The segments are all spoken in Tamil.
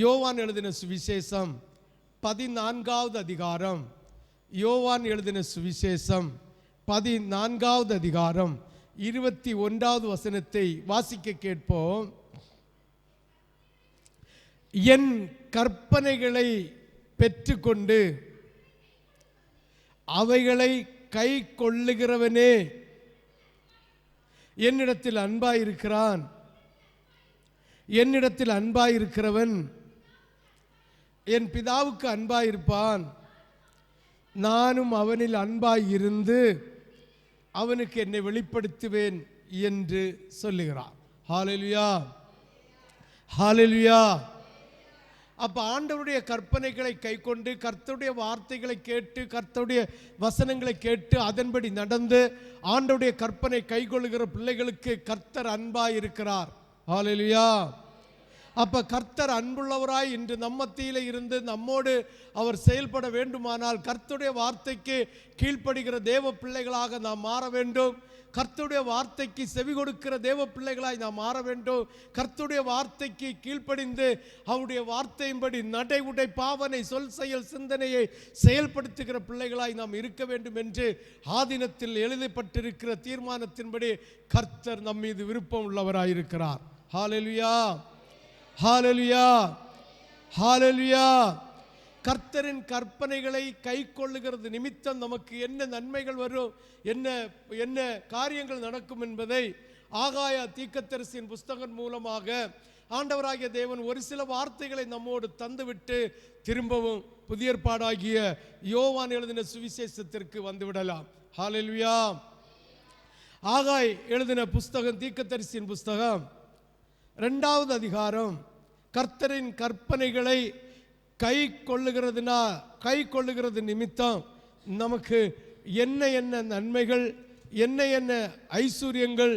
யோவான் எழுதின சுவிசேஷம் 14வது அதிகாரம். யோவான் எழுதின சுவிசேஷம் 14வது அதிகாரம் 21வது வசனத்தை வாசிக்க கேட்போம். என் கற்பனைகளை பெற்றுக்கொண்டு அவைகளை கை கொள்ளுகிறவனே என்னிடத்தில் அன்பாயிருக்கிறான். என்னிடத்தில் அன்பாயிருக்கிறவன் என் பிதாவுக்கு அன்பாயிருப்பான். நானும் அவனில் அன்பாயிருந்து அவனுக்கு என்னை வெளிப்படுத்துவேன் என்று சொல்லுகிறார். ஹல்லேலூயா, ஹல்லேலூயா. அப்ப ஆண்டவருடைய கற்பனைகளை கைக்கொண்டு கர்த்தருடைய வார்த்தைகளை கேட்டு கர்த்தருடைய வசனங்களை கேட்டு அதன்படி நடந்து ஆண்டவருடைய கற்பனை கைக்கொள்ளுகிற பிள்ளைகளுக்கு கர்த்தர் அன்பாய் இருக்கிறார். ஹல்லேலூயா. அப்ப கர்த்தர் அன்புள்ளவராய் இன்று நம்மத்திலே இருந்து நம்மோடு அவர் செயல்பட வேண்டுமானால் கர்த்தருடைய வார்த்தைக்கு கீழ்ப்படுகிற தேவ பிள்ளைகளாக நாம் மாற வேண்டும். கர்த்தருடைய வார்த்தைக்கு செவி கொடுக்கிற தேவ பிள்ளைகளாய் நாம் மாற வேண்டும். கர்த்தருடைய வார்த்தைக்கு கீழ்ப்படிந்து அவருடைய வார்த்தையின்படி நடை உடை பாவனை சொல் செயல் சிந்தனையை செயல்படுத்துகிற பிள்ளைகளாய் நாம் இருக்க வேண்டும் என்று ஆதினத்தில் எழுதப்பட்டிருக்கிற தீர்மானத்தின்படி கர்த்தர் நம் மீது விருப்பம் உள்ளவராயிருக்கிறார். ஹல்லேலூயா, ஹல்லேலூயா, ஹல்லேலூயா. கர்த்தரின் கற்பனைகளை கை கொள்ளுகிறது நிமித்தம் நமக்கு என்ன நன்மைகள் வரும், என்ன என்ன காரியங்கள் நடக்கும் என்பதை ஆகாய தீர்க்கதரிசியின் புஸ்தகம் மூலமாக ஆண்டவராகிய தேவன் ஒரு சில வார்த்தைகளை நம்மோடு தந்துவிட்டு திரும்பவும் புதிய ஏற்பாடாகிய யோவான் எழுதின சுவிசேஷத்திற்கு வந்துவிடலாம். ஹல்லேலூயா. ஆகாய் எழுதின புஸ்தகம் தீர்க்கதரிசியின் புஸ்தகம் 2வது அதிகாரம். கர்த்தரின் கற்பனைகளை கை கொள்ளுகிறது நிமித்தம் நமக்கு என்ன என்ன நன்மைகள், என்ன என்ன ஐஸ்வர்யங்கள்,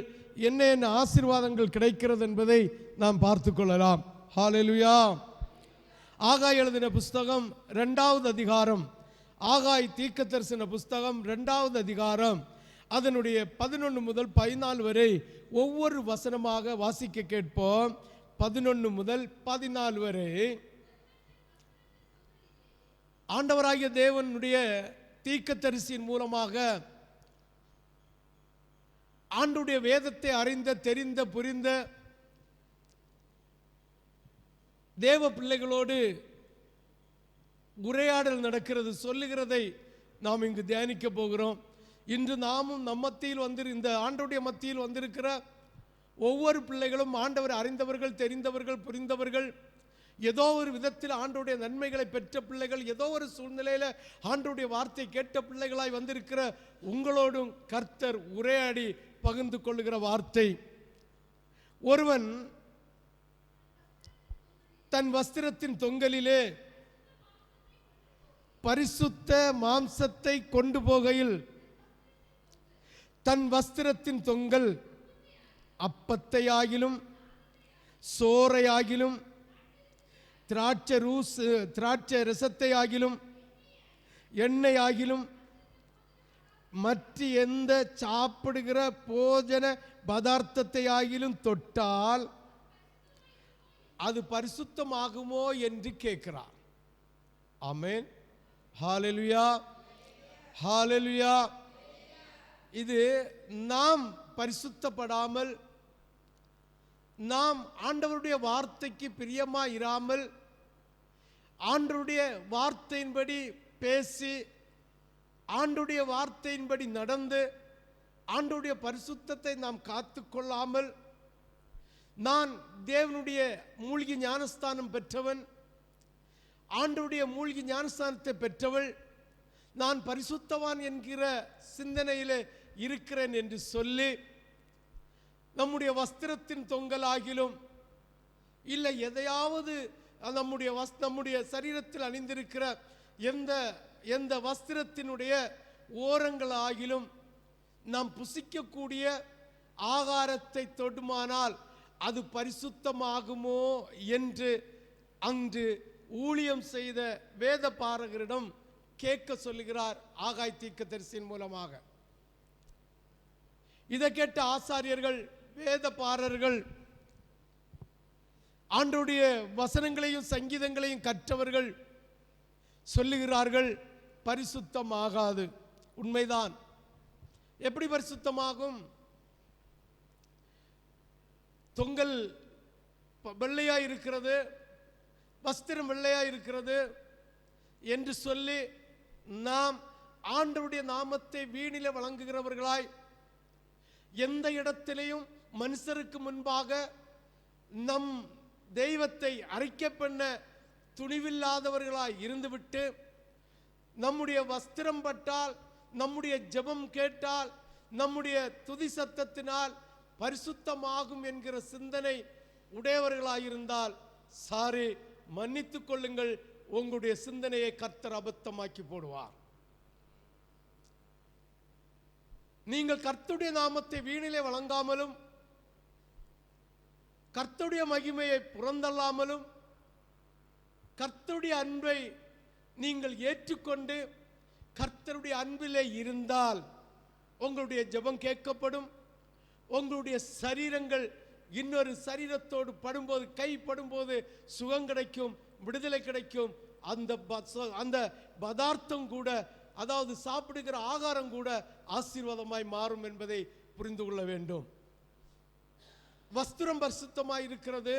என்ன என்ன ஆசீர்வாதங்கள் கிடைக்கிறது என்பதை நாம் பார்த்து கொள்ளலாம். ஹல்லேலூயா. ஆகாய் எழுதின புஸ்தகம் 2வது அதிகாரம். ஆகாய் தீர்க்கதரிசன புஸ்தகம் 2வது அதிகாரம் அதனுடைய 11 முதல் 14 வரை ஒவ்வொரு வசனமாக வாசிக்க கேட்போம். 11 முதல் 14 வரை ஆண்டவராகிய தேவனுடைய தீர்க்கதரிசியின் மூலமாக ஆண்டவருடைய வேதத்தை அறிந்த தெரிந்த புரிந்த தேவ பிள்ளைகளோடு உரையாடல் நடக்கிறது. சொல்லுகிறதை நாம் இங்கு தியானிக்க போகிறோம். இன்று நாமும் மத்தியில் இந்த ஆண்டவருடைய மத்தியில் வந்திருக்கிற ஒவ்வொரு பிள்ளைகளும் ஆண்டவர் அறிந்தவர்கள், தெரிந்தவர்கள், புரிந்தவர்கள், ஏதோ ஒரு விதத்தில் ஆண்டவருடைய நன்மைகளை பெற்ற பிள்ளைகள், ஏதோ ஒரு சூழ்நிலையில் ஆண்டவருடைய வார்த்தை கேட்ட பிள்ளைகளாய் வந்திருக்கிற உங்களோடும் கர்த்தர் உரையாடி பகிர்ந்து கொள்ளுகிற வார்த்தை. ஒருவன் தன் வஸ்திரத்தின் தொங்கலிலே பரிசுத்த மாம்சத்தை கொண்டு போகையில் தன் வஸ்திரத்தின் தொங்கல் அப்பத்தையாகிலும் சோறையாகிலும் திராட்சை ரசத்தை ஆகிலும் எண்ணெய் ஆகிலும் மற்ற எந்த சாப்பிடுகிற போஜன பதார்த்தத்தை ஆகிலும் தொட்டால் அது பரிசுத்தமாகுமோ என்று கேட்கிறார். ஆமென், ஹல்லேலூயா, ஹல்லேலூயா. இது நாம் பரிசுத்தப்படாமல், நாம் ஆண்டவருடைய வார்த்தைக்கு பிரியமா இராமல், ஆண்டவருடைய வார்த்தையின்படி பேசி, ஆண்டவருடைய வார்த்தையின்படி நடந்து, ஆண்டவருடைய பரிசுத்தத்தை நாம் காத்து கொள்ளாமல், நான் தேவனுடைய மூழ்கி ஞானஸ்தானம் பெற்றவன், ஆண்டவருடைய மூழ்கி ஞானஸ்தானத்தை பெற்றவள், நான் பரிசுத்தவான் என்கிற சிந்தனையிலே இருக்கிறேன் என்று சொல்லி நம்முடைய வஸ்திரத்தின் தொங்கலாகிலும் இல்லை எதையாவது நம்முடைய சரீரத்தில் அணிந்திருக்கிற எந்த வஸ்திரத்தினுடைய ஓரங்களாகிலும் நாம் புசிக்கக்கூடிய ஆகாரத்தை தொடுமானால் அது பரிசுத்தமாகுமோ என்று அன்று ஊழியம் செய்த வேத பாரகரிடம் கேட்க சொல்லுகிறார் ஆகாய் தீர்க்கதரிசியின் மூலமாக. இதை கேட்ட ஆசாரியர்கள், வேத பாரர்கள் ஆண்டவருடைய வசனங்களையும் சங்கீதங்களையும் கற்றவர்கள் சொல்லுகிறார்கள், பரிசுத்தமாகாது. உண்மைதான். எப்படி பரிசுத்தமாகும்? தொங்கல் வெள்ளையா இருக்கிறது, வஸ்திரம் வெள்ளையா இருக்கிறது என்று சொல்லி நாம் ஆண்டவருடைய நாமத்தை வீணில வழங்குகிறவர்களாய், எந்த இடத்திலையும் மனுஷருக்கு முன்பாக நம் தெய்வத்தை அறிக்கை பண்ண துணிவில்லாதவர்களாய் இருந்துவிட்டு, நம்முடைய வஸ்திரம் பட்டால், நம்முடைய ஜெபம் கேட்டால், நம்முடைய துதி சத்தத்தினால் பரிசுத்தமாகும் என்கிற சிந்தனை உடையவர்களாயிருந்தால், சாரி, மன்னித்துக் கொள்ளுங்கள், உங்களுடைய சிந்தனையை கர்த்தர் அபத்தமாக்கி போடுவார். நீங்கள் கர்த்தருடைய நாமத்தை வீணிலே வழங்காமலும், கர்த்தருடைய மகிமையை புறந்தள்ளாமலும், கர்த்தருடைய அன்பை நீங்கள் ஏற்றுக்கொண்டு கர்த்தருடைய அன்பிலே இருந்தால் உங்களுடைய ஜெபம் கேட்கப்படும். உங்களுடைய சரீரங்கள் இன்னொரு சரீரத்தோடு படும்போது, கை படும்போது சுகம் கிடைக்கும், விடுதலை கிடைக்கும். அந்த பதார்த்தம் கூட, அதாவது சாப்பிடுகிற ஆகாரம் கூட ஆசீர்வாதமாய் மாறும் என்பதை புரிந்து கொள்ள வேண்டும். வஸ்திரம் பரிசுத்தமாய் இருக்கிறது,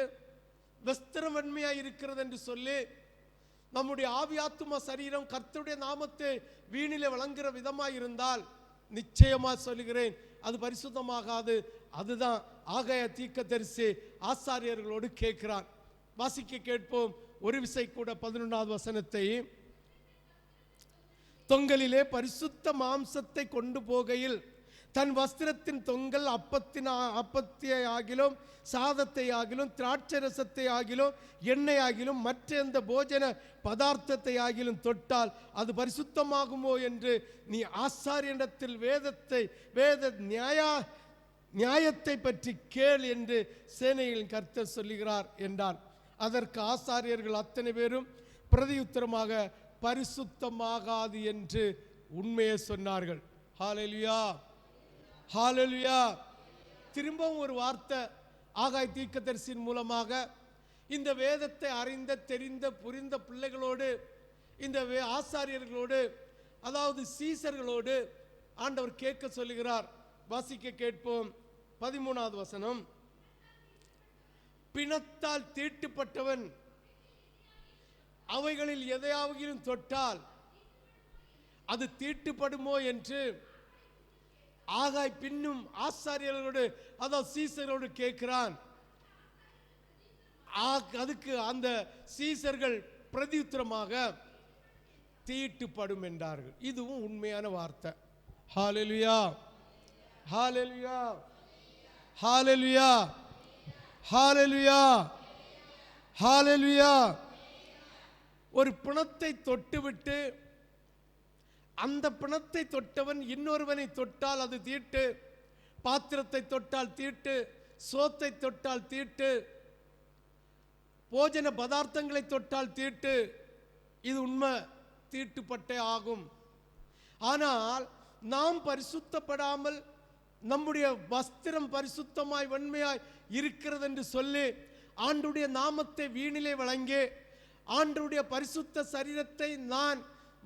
வஸ்திரம் வெண்மையாய் இருக்கிறது என்று சொல்லி நம்முடைய ஆவியாத்தும சரீரம் கர்த்தருடைய நாமத்தை வீணிலே வழங்குகிற விதமாய் இருந்தால், நிச்சயமா சொல்லுகிறேன், அது பரிசுத்தமாகாது. அதுதான் ஆகாய தீர்க்கதரிசி ஆசாரியர்களோடு கேட்கிறான். வாசிக்க கேட்போம். ஒரு விசை கூட 11வது வசனத்தை. தொங்கலிலே பரிசுத்த மாம்சத்தை கொண்டு போகையில் தன் வஸ்திரத்தின் தொங்கல் அப்பத்தை ஆகிலும், சாதத்தை ஆகிலும், திராட்சை ரசத்தை ஆகிலும், எண்ணெய் ஆகிலும், மற்ற எந்த போஜன பதார்த்தத்தை ஆகிலும் தொட்டால் அது பரிசுத்தமாகுமோ என்று நீ ஆசாரியனிடத்தில் வேத நியாயத்தை பற்றி கேள் என்று சேனைகளின் கர்த்தர் சொல்லுகிறார் என்றான். அதற்கு ஆசாரியர்கள் அத்தனை பேரும் பிரதியுத்தரமாக பரிசுத்தமாகாது என்று உண்மையை சொன்னார்கள். ஹல்லேலூயா, ஹல்லேலூயா. திரும்பவும் ஒரு வார்த்தை ஆகாய தீர்க்கதரிசியின் மூலமாக இந்த வேதத்தை அறிந்த, தெரிந்த, புரிந்த பிள்ளைகளோடு, இந்த ஆசாரியர்களோடு, அதாவது சீசர்களோடு ஆண்டவர் கேட்க சொல்லுகிறார். வாசிக்க கேட்போம். 13வது வசனம். பிணத்தால் தீட்டுப்பட்டவன் அவைகளில் எதையாவது தொட்டால் அது தீட்டுப்படுமோ என்று ஆகாய் பின்னும் ஆசாரியர்களோடு, அதாவது சீசரோடு கேட்கிறான். அதுக்கு அந்த சீசர்கள் பிரதியுத்தரமாக தீட்டுப்படும் என்றார்கள். இதுவும் உண்மையான வார்த்தை. ஹல்லேலூயா, ஹல்லேலூயா, ஹல்லேலூயா, ஹல்லேலூயா, ஹல்லேலூயா. ஒரு பிணத்தை தொட்டுவிட்டு அந்த பிணத்தை தொட்டவன் இன்னொருவனை தொட்டால் அது தீட்டு, பாத்திரத்தை தொட்டால் தீட்டு, சோத்தை தொட்டால் தீட்டு, போஜன பதார்த்தங்களை தொட்டால் தீட்டு. இது உண்மை, தீட்டுப்பட்டே ஆகும். ஆனால் நாம் பரிசுத்தப்படாமல் நம்முடைய வஸ்திரம் பரிசுத்தமாய் வெண்மையாய் இருக்கிறது என்று சொல்லி ஆண்டவருடைய நாமத்தை வீணிலே வழங்கி ஆண்டவருடைய பரிசுத்த சரீரத்தை நான்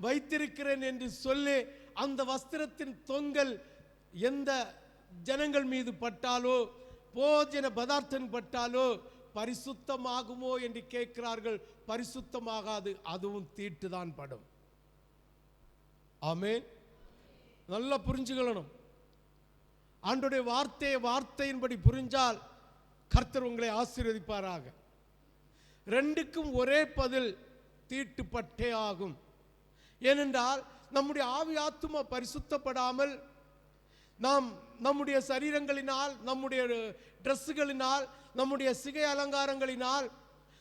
வைத்திருக்கிறேன் என்று சொல்லி அந்த வஸ்திரத்தின் தொங்கல் எந்த ஜனங்கள் மீது பட்டாலோ, போஜன பதார்த்தம் பட்டாலோ பரிசுத்தமாகுமோ என்று கேட்கிறார்கள். பரிசுத்தமாகாது, அதுவும் தீட்டுதான் படும். ஆமென். நல்லா புரிஞ்சுக்கணும். ஆண்டவருடைய வார்த்தையின்படி புரிஞ்சால் கர்த்தர் உங்களை ஆசீர்வதிப்பாராக. ரெண்டுக்கும் ஒரே பதில், தீட்டுப்பட்டே ஆகும். ஏனென்றால் நம்முடைய ஆவி ஆத்துமா பரிசுத்தப்படாமல் நாம் நம்முடைய சரீரங்களினால், நம்முடைய ட்ரெஸ்ஸுகளினால், நம்முடைய சிகை அலங்காரங்களினால்,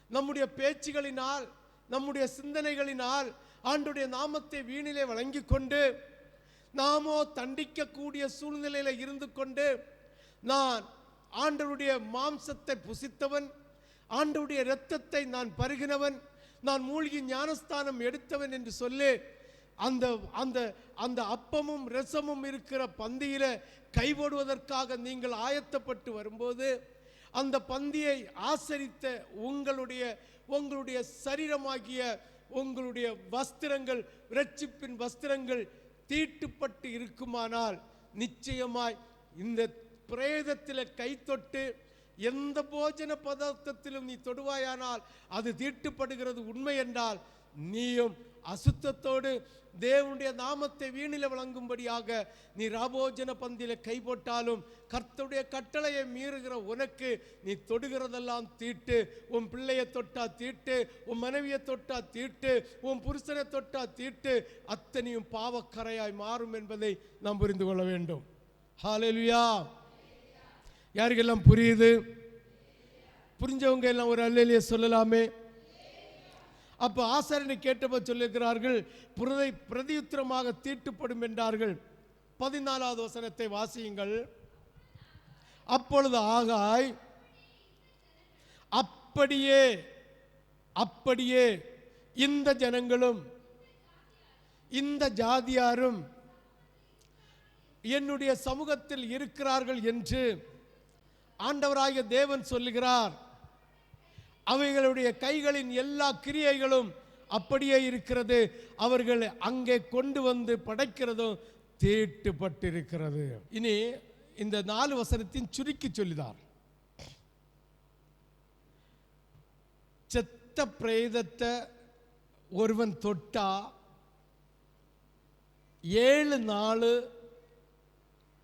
நம்முடைய பேச்சுகளினால், நம்முடைய சிந்தனைகளினால் ஆண்டவருடைய நாமத்தை வீணிலே வழங்கி கொண்டு நாமோ தண்டிக்கக்கூடிய சூழ்நிலையில் இருந்து கொண்டு நான் ஆண்டவருடைய மாம்சத்தை புசித்தவன், ஆண்டவருடைய இரத்தத்தை நான் பருகினவன், நான் மூழ்கி ஞானஸ்தானம் எடுத்தவன் என்று சொல்லி அந்த அந்த அந்த அப்பமும் ரசமும் இருக்கிற பந்தியில கைபோடுவதற்காக நீங்கள் ஆயத்தப்பட்டு வரும்போது அந்த பந்தியை ஆசரித்த உங்களுடைய சரீரமாகிய உங்களுடைய வஸ்திரங்கள், இரட்சிப்பின் வஸ்திரங்கள் தீட்டுப்பட்டு இருக்குமானால் நிச்சயமாய் இந்த பிரேதத்தில் கை தொட்டு எந்த போஜன பதார்த்தத்திலும் நீ தொடுவாயானால் அது தீட்டுப்படுகிறது உண்மை என்றால், நீயும் அசுத்தத்தோடு தேவனுடைய நாமத்தை வீணில வழங்கும்படியாக நீ ராபோஜன பந்தியில கை போட்டாலும் கர்த்தருடைய கட்டளையை மீறுகிற உனக்கு நீ தொடுகிறதெல்லாம் தீட்டு. உன் பிள்ளையை தொட்டா தீட்டு, உன் மனைவியை தொட்டா தீட்டு, உன் புருஷனை தொட்டா தீட்டு, அத்தனையும் பாவக்கரையாய் மாறும் என்பதை நாம் புரிந்து கொள்ள வேண்டும். ஹல்லேலூயா. யாருக்கெல்லாம் புரியுது? புரிஞ்சவங்க எல்லாம் ஒரு அல்லேலூயா சொல்லலாமே. அப்ப ஆசாரியனை கேட்டபோது சொல்லுகிறார்கள், பிரதியுத்தரமாக தீட்டுப்படும் என்றார்கள். 14வது வசனத்தை வாசியுங்கள். அப்பொழுது ஆகாய், அப்படியே இந்த ஜனங்களும் இந்த ஜாதியாரும் என்னுடைய சமூகத்தில் இருக்கிறார்கள் என்று ஆண்டவராகிய தேவன் சொல்லுகிறார். அவைகளுடைய கைகளின் எல்லா கிரியைகளும் அப்படியே இருக்கிறது, அவர்கள் அங்கே கொண்டு வந்து படைக்கிறதும் தீட்டுப்பட்டிருக்கிறது. இனி இந்த 4 வசனத்தின் சுருக்கி சொல்லிதார். செத்த பிரேதத்தை ஒருவன் தொட்டா 7 நாள்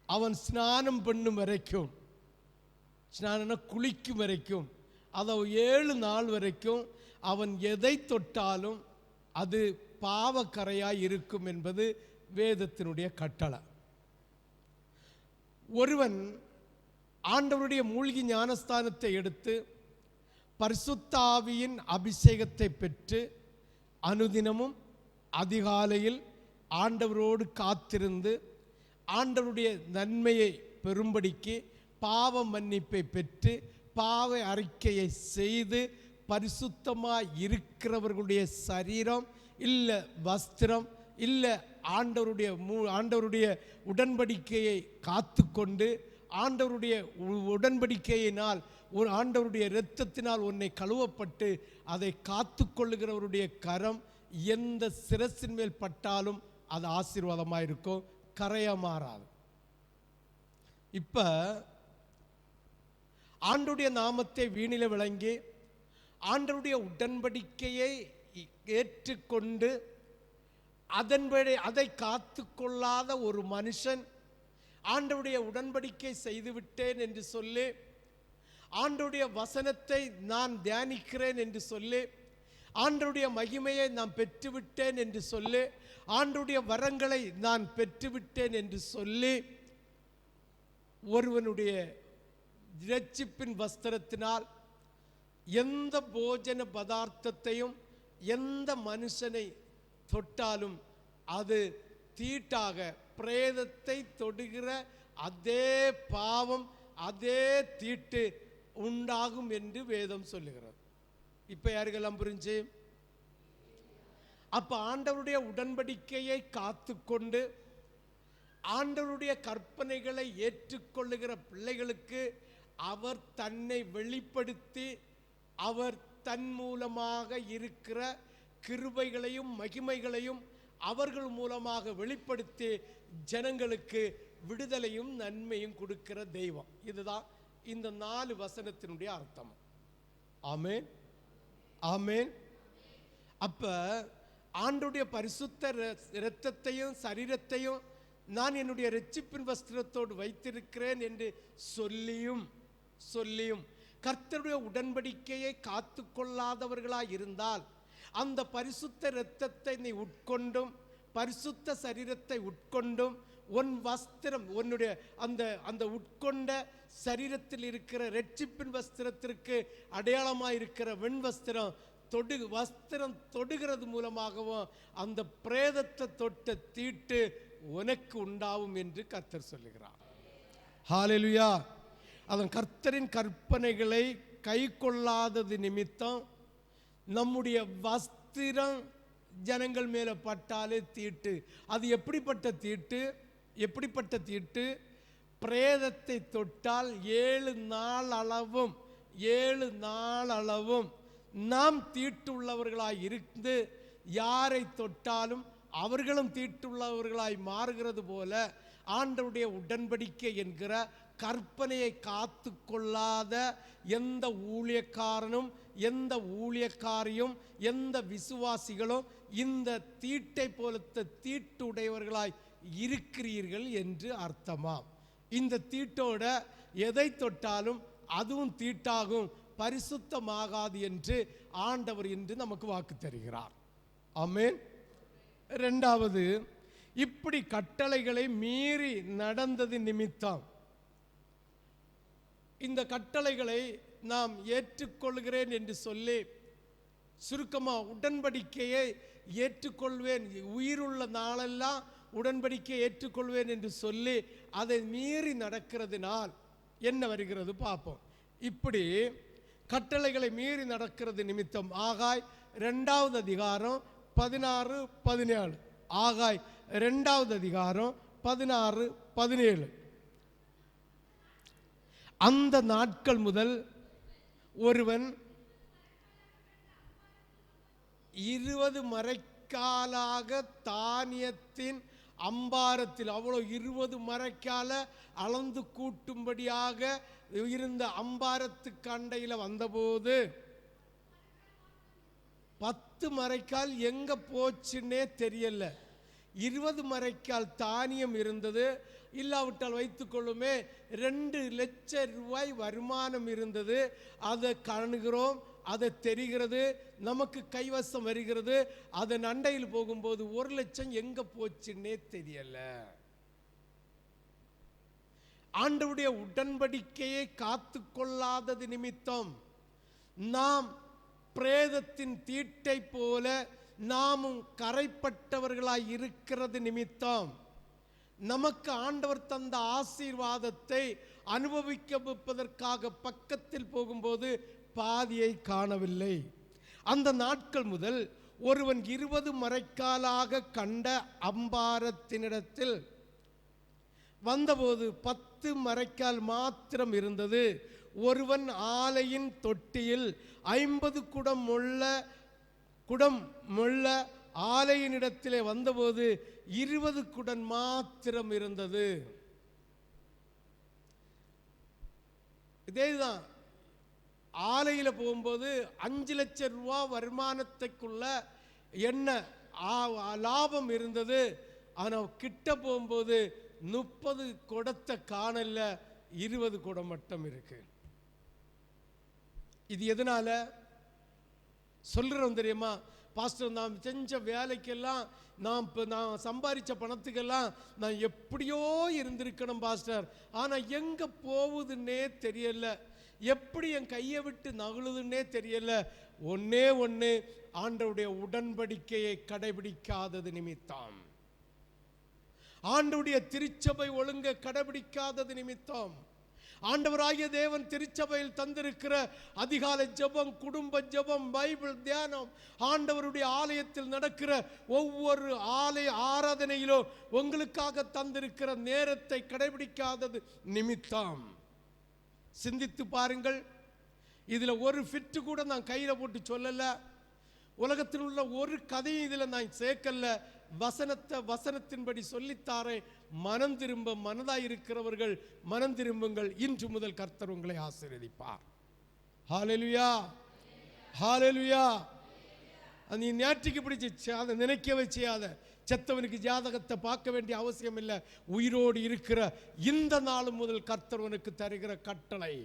அவன் ஸ்நானம் பண்ணும் வரைக்கும், ஸ்நானம் குளிக்கும் வரைக்கும், அதாவது 7 நாள் வரைக்கும் அவன் எதை தொட்டாலும் அது பாவக்கரையாய் இருக்கும் என்பது வேதத்தினுடைய கட்டளை. ஒருவன் ஆண்டவருடைய மூழ்கி ஞானஸ்தானத்தை எடுத்து பரிசுத்த ஆவியின் அபிஷேகத்தை பெற்று அனுதினமும் அதிகாலையில் ஆண்டவரோடு காத்திருந்து ஆண்டவருடைய நன்மையை பெறும்படிக்கு பாவ மன்னிப்பை பெற்று பாவ அறிக்கையை செய்து பரிசுத்தமாய் இருக்கிறவர்களுடைய சரீரம் இல்லை வஸ்திரம் இல்லை ஆண்டவருடைய உடன்படிக்கையை காத்து கொண்டு ஆண்டவருடைய உடன்படிக்கையினால் ஒரு ஆண்டவருடைய இரத்தத்தினால் உன்னை கழுவப்பட்டு அதை காத்து கொள்ளுகிறவருடைய கரம் எந்த சிரசின் மேல் பட்டாலும் அது ஆசீர்வாதமாக இருக்கும், கரையா மாறாது. இப்ப ஆண்டவருடைய நாமத்தை வீணில விளங்கி ஆண்டவருடைய உடன்படிக்கையை ஏற்றுக்கொண்டு அதன்படி அதை காத்து கொள்ளாத ஒரு மனுஷன் ஆண்டவருடைய உடன்படிக்கை செய்துவிட்டேன் என்று சொல்லி, ஆண்டவருடைய வசனத்தை நான் தியானிக்கிறேன் என்று சொல்லி, ஆண்டவருடைய மகிமையை நான் பெற்றுவிட்டேன் என்று சொல்லி, ஆண்டவருடைய வரங்களை நான் பெற்றுவிட்டேன் என்று சொல்லி ஒருவனுடைய இரட்சிப்பின் வஸ்திரத்தினால் எந்த போஜன பதார்த்தத்தையும் எந்த மனுஷனை தொட்டாலும் அது தீட்டாக பிரேதத்தை தொடுகிற அதே பாவம் அதே தீட்டு உண்டாகும் என்று வேதம் சொல்லுகிறது. இப்ப யாருக்கெல்லாம் புரிஞ்சு? அப்ப ஆண்டவருடைய உடன்படிக்கையை காத்து கொண்டு ஆண்டவருடைய கற்பனைகளை ஏற்றுக்கொள்ளுகிற பிள்ளைகளுக்கு அவர் தன்னை வெளிப்படுத்தி அவர் தன் மூலமாக இருக்கிற கிருபைகளையும் மகிமைகளையும் அவர்கள் மூலமாக வெளிப்படுத்தி ஜனங்களுக்கு விடுதலையும் நன்மையும் கொடுக்கிற தெய்வம். இதுதான் இந்த 4 வசனத்தினுடைய அர்த்தம். ஆமென், ஆமென். அப்ப ஆண்டவருடைய பரிசுத்த இரத்தத்தையும் சரீரத்தையும் நான் என்னுடைய இரட்சிப்பின் வஸ்திரத்தோடு வைத்திருக்கிறேன் என்று சொல்லியும் கர்த்தருடைய உடன்படிக்கையை காத்து கொள்ளாதவர்களாய் இருந்தால் அந்த பரிசுத்த இரத்தத்தை நீ உட்கொண்டும் பரிசுத்த சரீரத்தை உட்கொண்டும் உன் வஸ்திரம் உன்னுடைய அந்த உட்கொண்ட சரீரத்தில் இருக்கிற இரட்சிப்பின் வஸ்திரத்திற்கு அடையாளமாக இருக்கிற வெண் வஸ்திரம் தொடுகிறது மூலமாகவும் அந்த பிரேதத்தை தொட்ட தீட்டு உனக்கு உண்டாகும் என்று கர்த்தர் சொல்லுகிறார். ஹல்லேலூயா. அதன் கர்த்தரின் கற்பனைகளை கை கொள்ளாதது நிமித்தம் நம்முடைய வஸ்திரம் ஜனங்கள் மேல பட்டாலே தீட்டு. அது எப்படிப்பட்ட தீட்டு? பிரேதத்தை தொட்டால் 7 நாள் அளவும் நாம் தீட்டுள்ளவர்களாய் இருந்து யாரை தொட்டாலும் அவர்களும் தீட்டுள்ளவர்களாய் மாறுகிறது போல ஆண்டவருடைய உடன்படிக்கை என்கிற கற்பனையை காத்து கொள்ளாத எந்த ஊழியக்காரனும் எந்த ஊழியக்காரியும் எந்த விசுவாசிகளும் இந்த தீட்டை போலத்த தீட்டுடையவர்களாய் இருக்கிறீர்கள் என்று அர்த்தமாம். இந்த தீட்டோட எதை தொட்டாலும் அதுவும் தீட்டாகும், பரிசுத்தமாகாது என்று ஆண்டவர் என்று நமக்கு வாக்கு தருகிறார். ஆமென். இரண்டாவது, இப்படி கட்டளைகளை மீறி நடந்தது நிமித்தம் இந்த கட்டளைகளை நாம் ஏற்றுக்கொள்கிறேன் என்று சொல்லி சுருக்கமா உடன்படிக்கையை ஏற்றுக்கொள்வேன், உயிருள்ள நாளெல்லாம் உடன்படிக்கையை ஏற்றுக்கொள்வேன் என்று சொல்லி அதை மீறி நடக்கிறதுனால் என்ன வருகிறது பார்ப்போம். இப்படி கட்டளைகளை மீறி நடக்கிறது நிமித்தம் ஆகாய் 2வது அதிகாரம் 16-17, ஆகாய் 2வது அதிகாரம் 16-17. அந்த நாட்கள் முதல் ஒருவன் 20 மரைக்காலாக தானியத்தின் அம்பாரத்தில், அவ்வளோ 20 மரைக்கால அளந்து கூட்டும்படியாக இருந்த அம்பாரத்துக்கு அண்டையில் வந்தபோது 10 மரைக்கால் எங்க போச்சுன்னே தெரியல. 20 மரைக்கால் தானியம் இருந்தது. இல்லாவிட்டால் வைத்துக்கொள்ளுமே 2 லட்சம் ரூபாய் வருமானம் இருந்தது. அதை காணுகிறோம், அதை தெரிகிறது, நமக்கு கைவசம் வருகிறது. அதன் அண்டையில் போகும்போது 1 லட்சம் எங்க போச்சுன்னே தெரியல. ஆண்டவருடைய உடன்படிக்கையை காத்து கொள்ளாதது நிமித்தம் நாம் பிரேதத்தின் தீட்டை போல நாமும் கரைப்பட்டவர்களாய் இருக்கிறது நிமித்தம் நமக்கு ஆண்டவர் தந்த ஆசீர்வாதத்தை அனுபவிப்பதற்காக பக்கத்தில் போகும்போது பாதியை காணவில்லை. அந்த நாட்கள் முதல் ஒருவன் 20 மரைக்காலாக கண்ட அம்பாரத்தினிடத்தில் வந்தபோது 10 மரைக்கால் மாத்திரம் இருந்தது. ஒருவன் ஆலையின் தொட்டியில் 50 குடம் மொள்ள ஆலையினிடத்திலே வந்தபோது 20 குடம் மாத்திரம் இருந்தது. இதேதான் ஆலையில் போகும்போது 5 லட்சம் ரூபா வருமானத்துக்குள்ள என்ன லாபம் இருந்தது. ஆனால் கிட்ட போகும்போது 30 குடத்தை காணல, 20 குடம் மட்டும் இருக்கு. இது எதனால சொல்றோம் தெரியுமா? பாஸ்டர், நாம் செஞ்ச வேலைக்கெல்லாம் நான் சம்பாதிச்ச பணத்துக்கெல்லாம் நான் எப்படியோ இருந்திருக்கணும் பாஸ்டர், ஆனால் எங்கே போகுதுன்னே தெரியல, எப்படி என் கையை விட்டு நகழுதுன்னே தெரியல. ஒன்னே ஒன்று, ஆண்டவருடைய உடன்படிக்கையை கடைபிடிக்காதது நிமித்தம், ஆண்டவருடைய திருச்சபை ஒழுங்கை கடைபிடிக்காதது நிமித்தம், ஆண்டவராகிய தேவன் திருச்சபையில் தந்திருக்கிற அதிகாலை ஜெபம், குடும்ப ஜெபம், பைபிள் தியானம், ஆண்டவருடைய ஆலயத்தில் நடக்கிற ஒவ்வொரு ஆலய ஆராதனையிலோ உங்களுக்காக தந்திருக்கிற நேரத்தை கடைபிடிக்காதது நிமித்தம். சிந்தித்து பாருங்கள். இதுல ஒரு ஃபிட்டு கூட நான் கையில போட்டு சொல்லல. உலகத்தில் உள்ள ஒரு கதையும் இதுல நான் சேர்க்கல. வசனத்தின்படி சொல்லித்தாரே. மனம் திரும்ப மனதாய் இருக்கிறவர்கள் மனம் திரும்புங்கள். இன்று முதல் கர்த்தர் உங்களை ஆசீர்வதிப்பார். ஹல்லேலூயா, ஹல்லேலூயா. நீ நேற்றுக்கு பிடிச்சி அதை நினைக்கவே செய்யாத. செத்தவனுக்கு ஜாதகத்தை பார்க்க வேண்டிய அவசியம் இல்லை. உயிரோடு இருக்கிற இந்த நாள் முதல் கர்த்தர் உனக்கு தருகிற கட்டளை,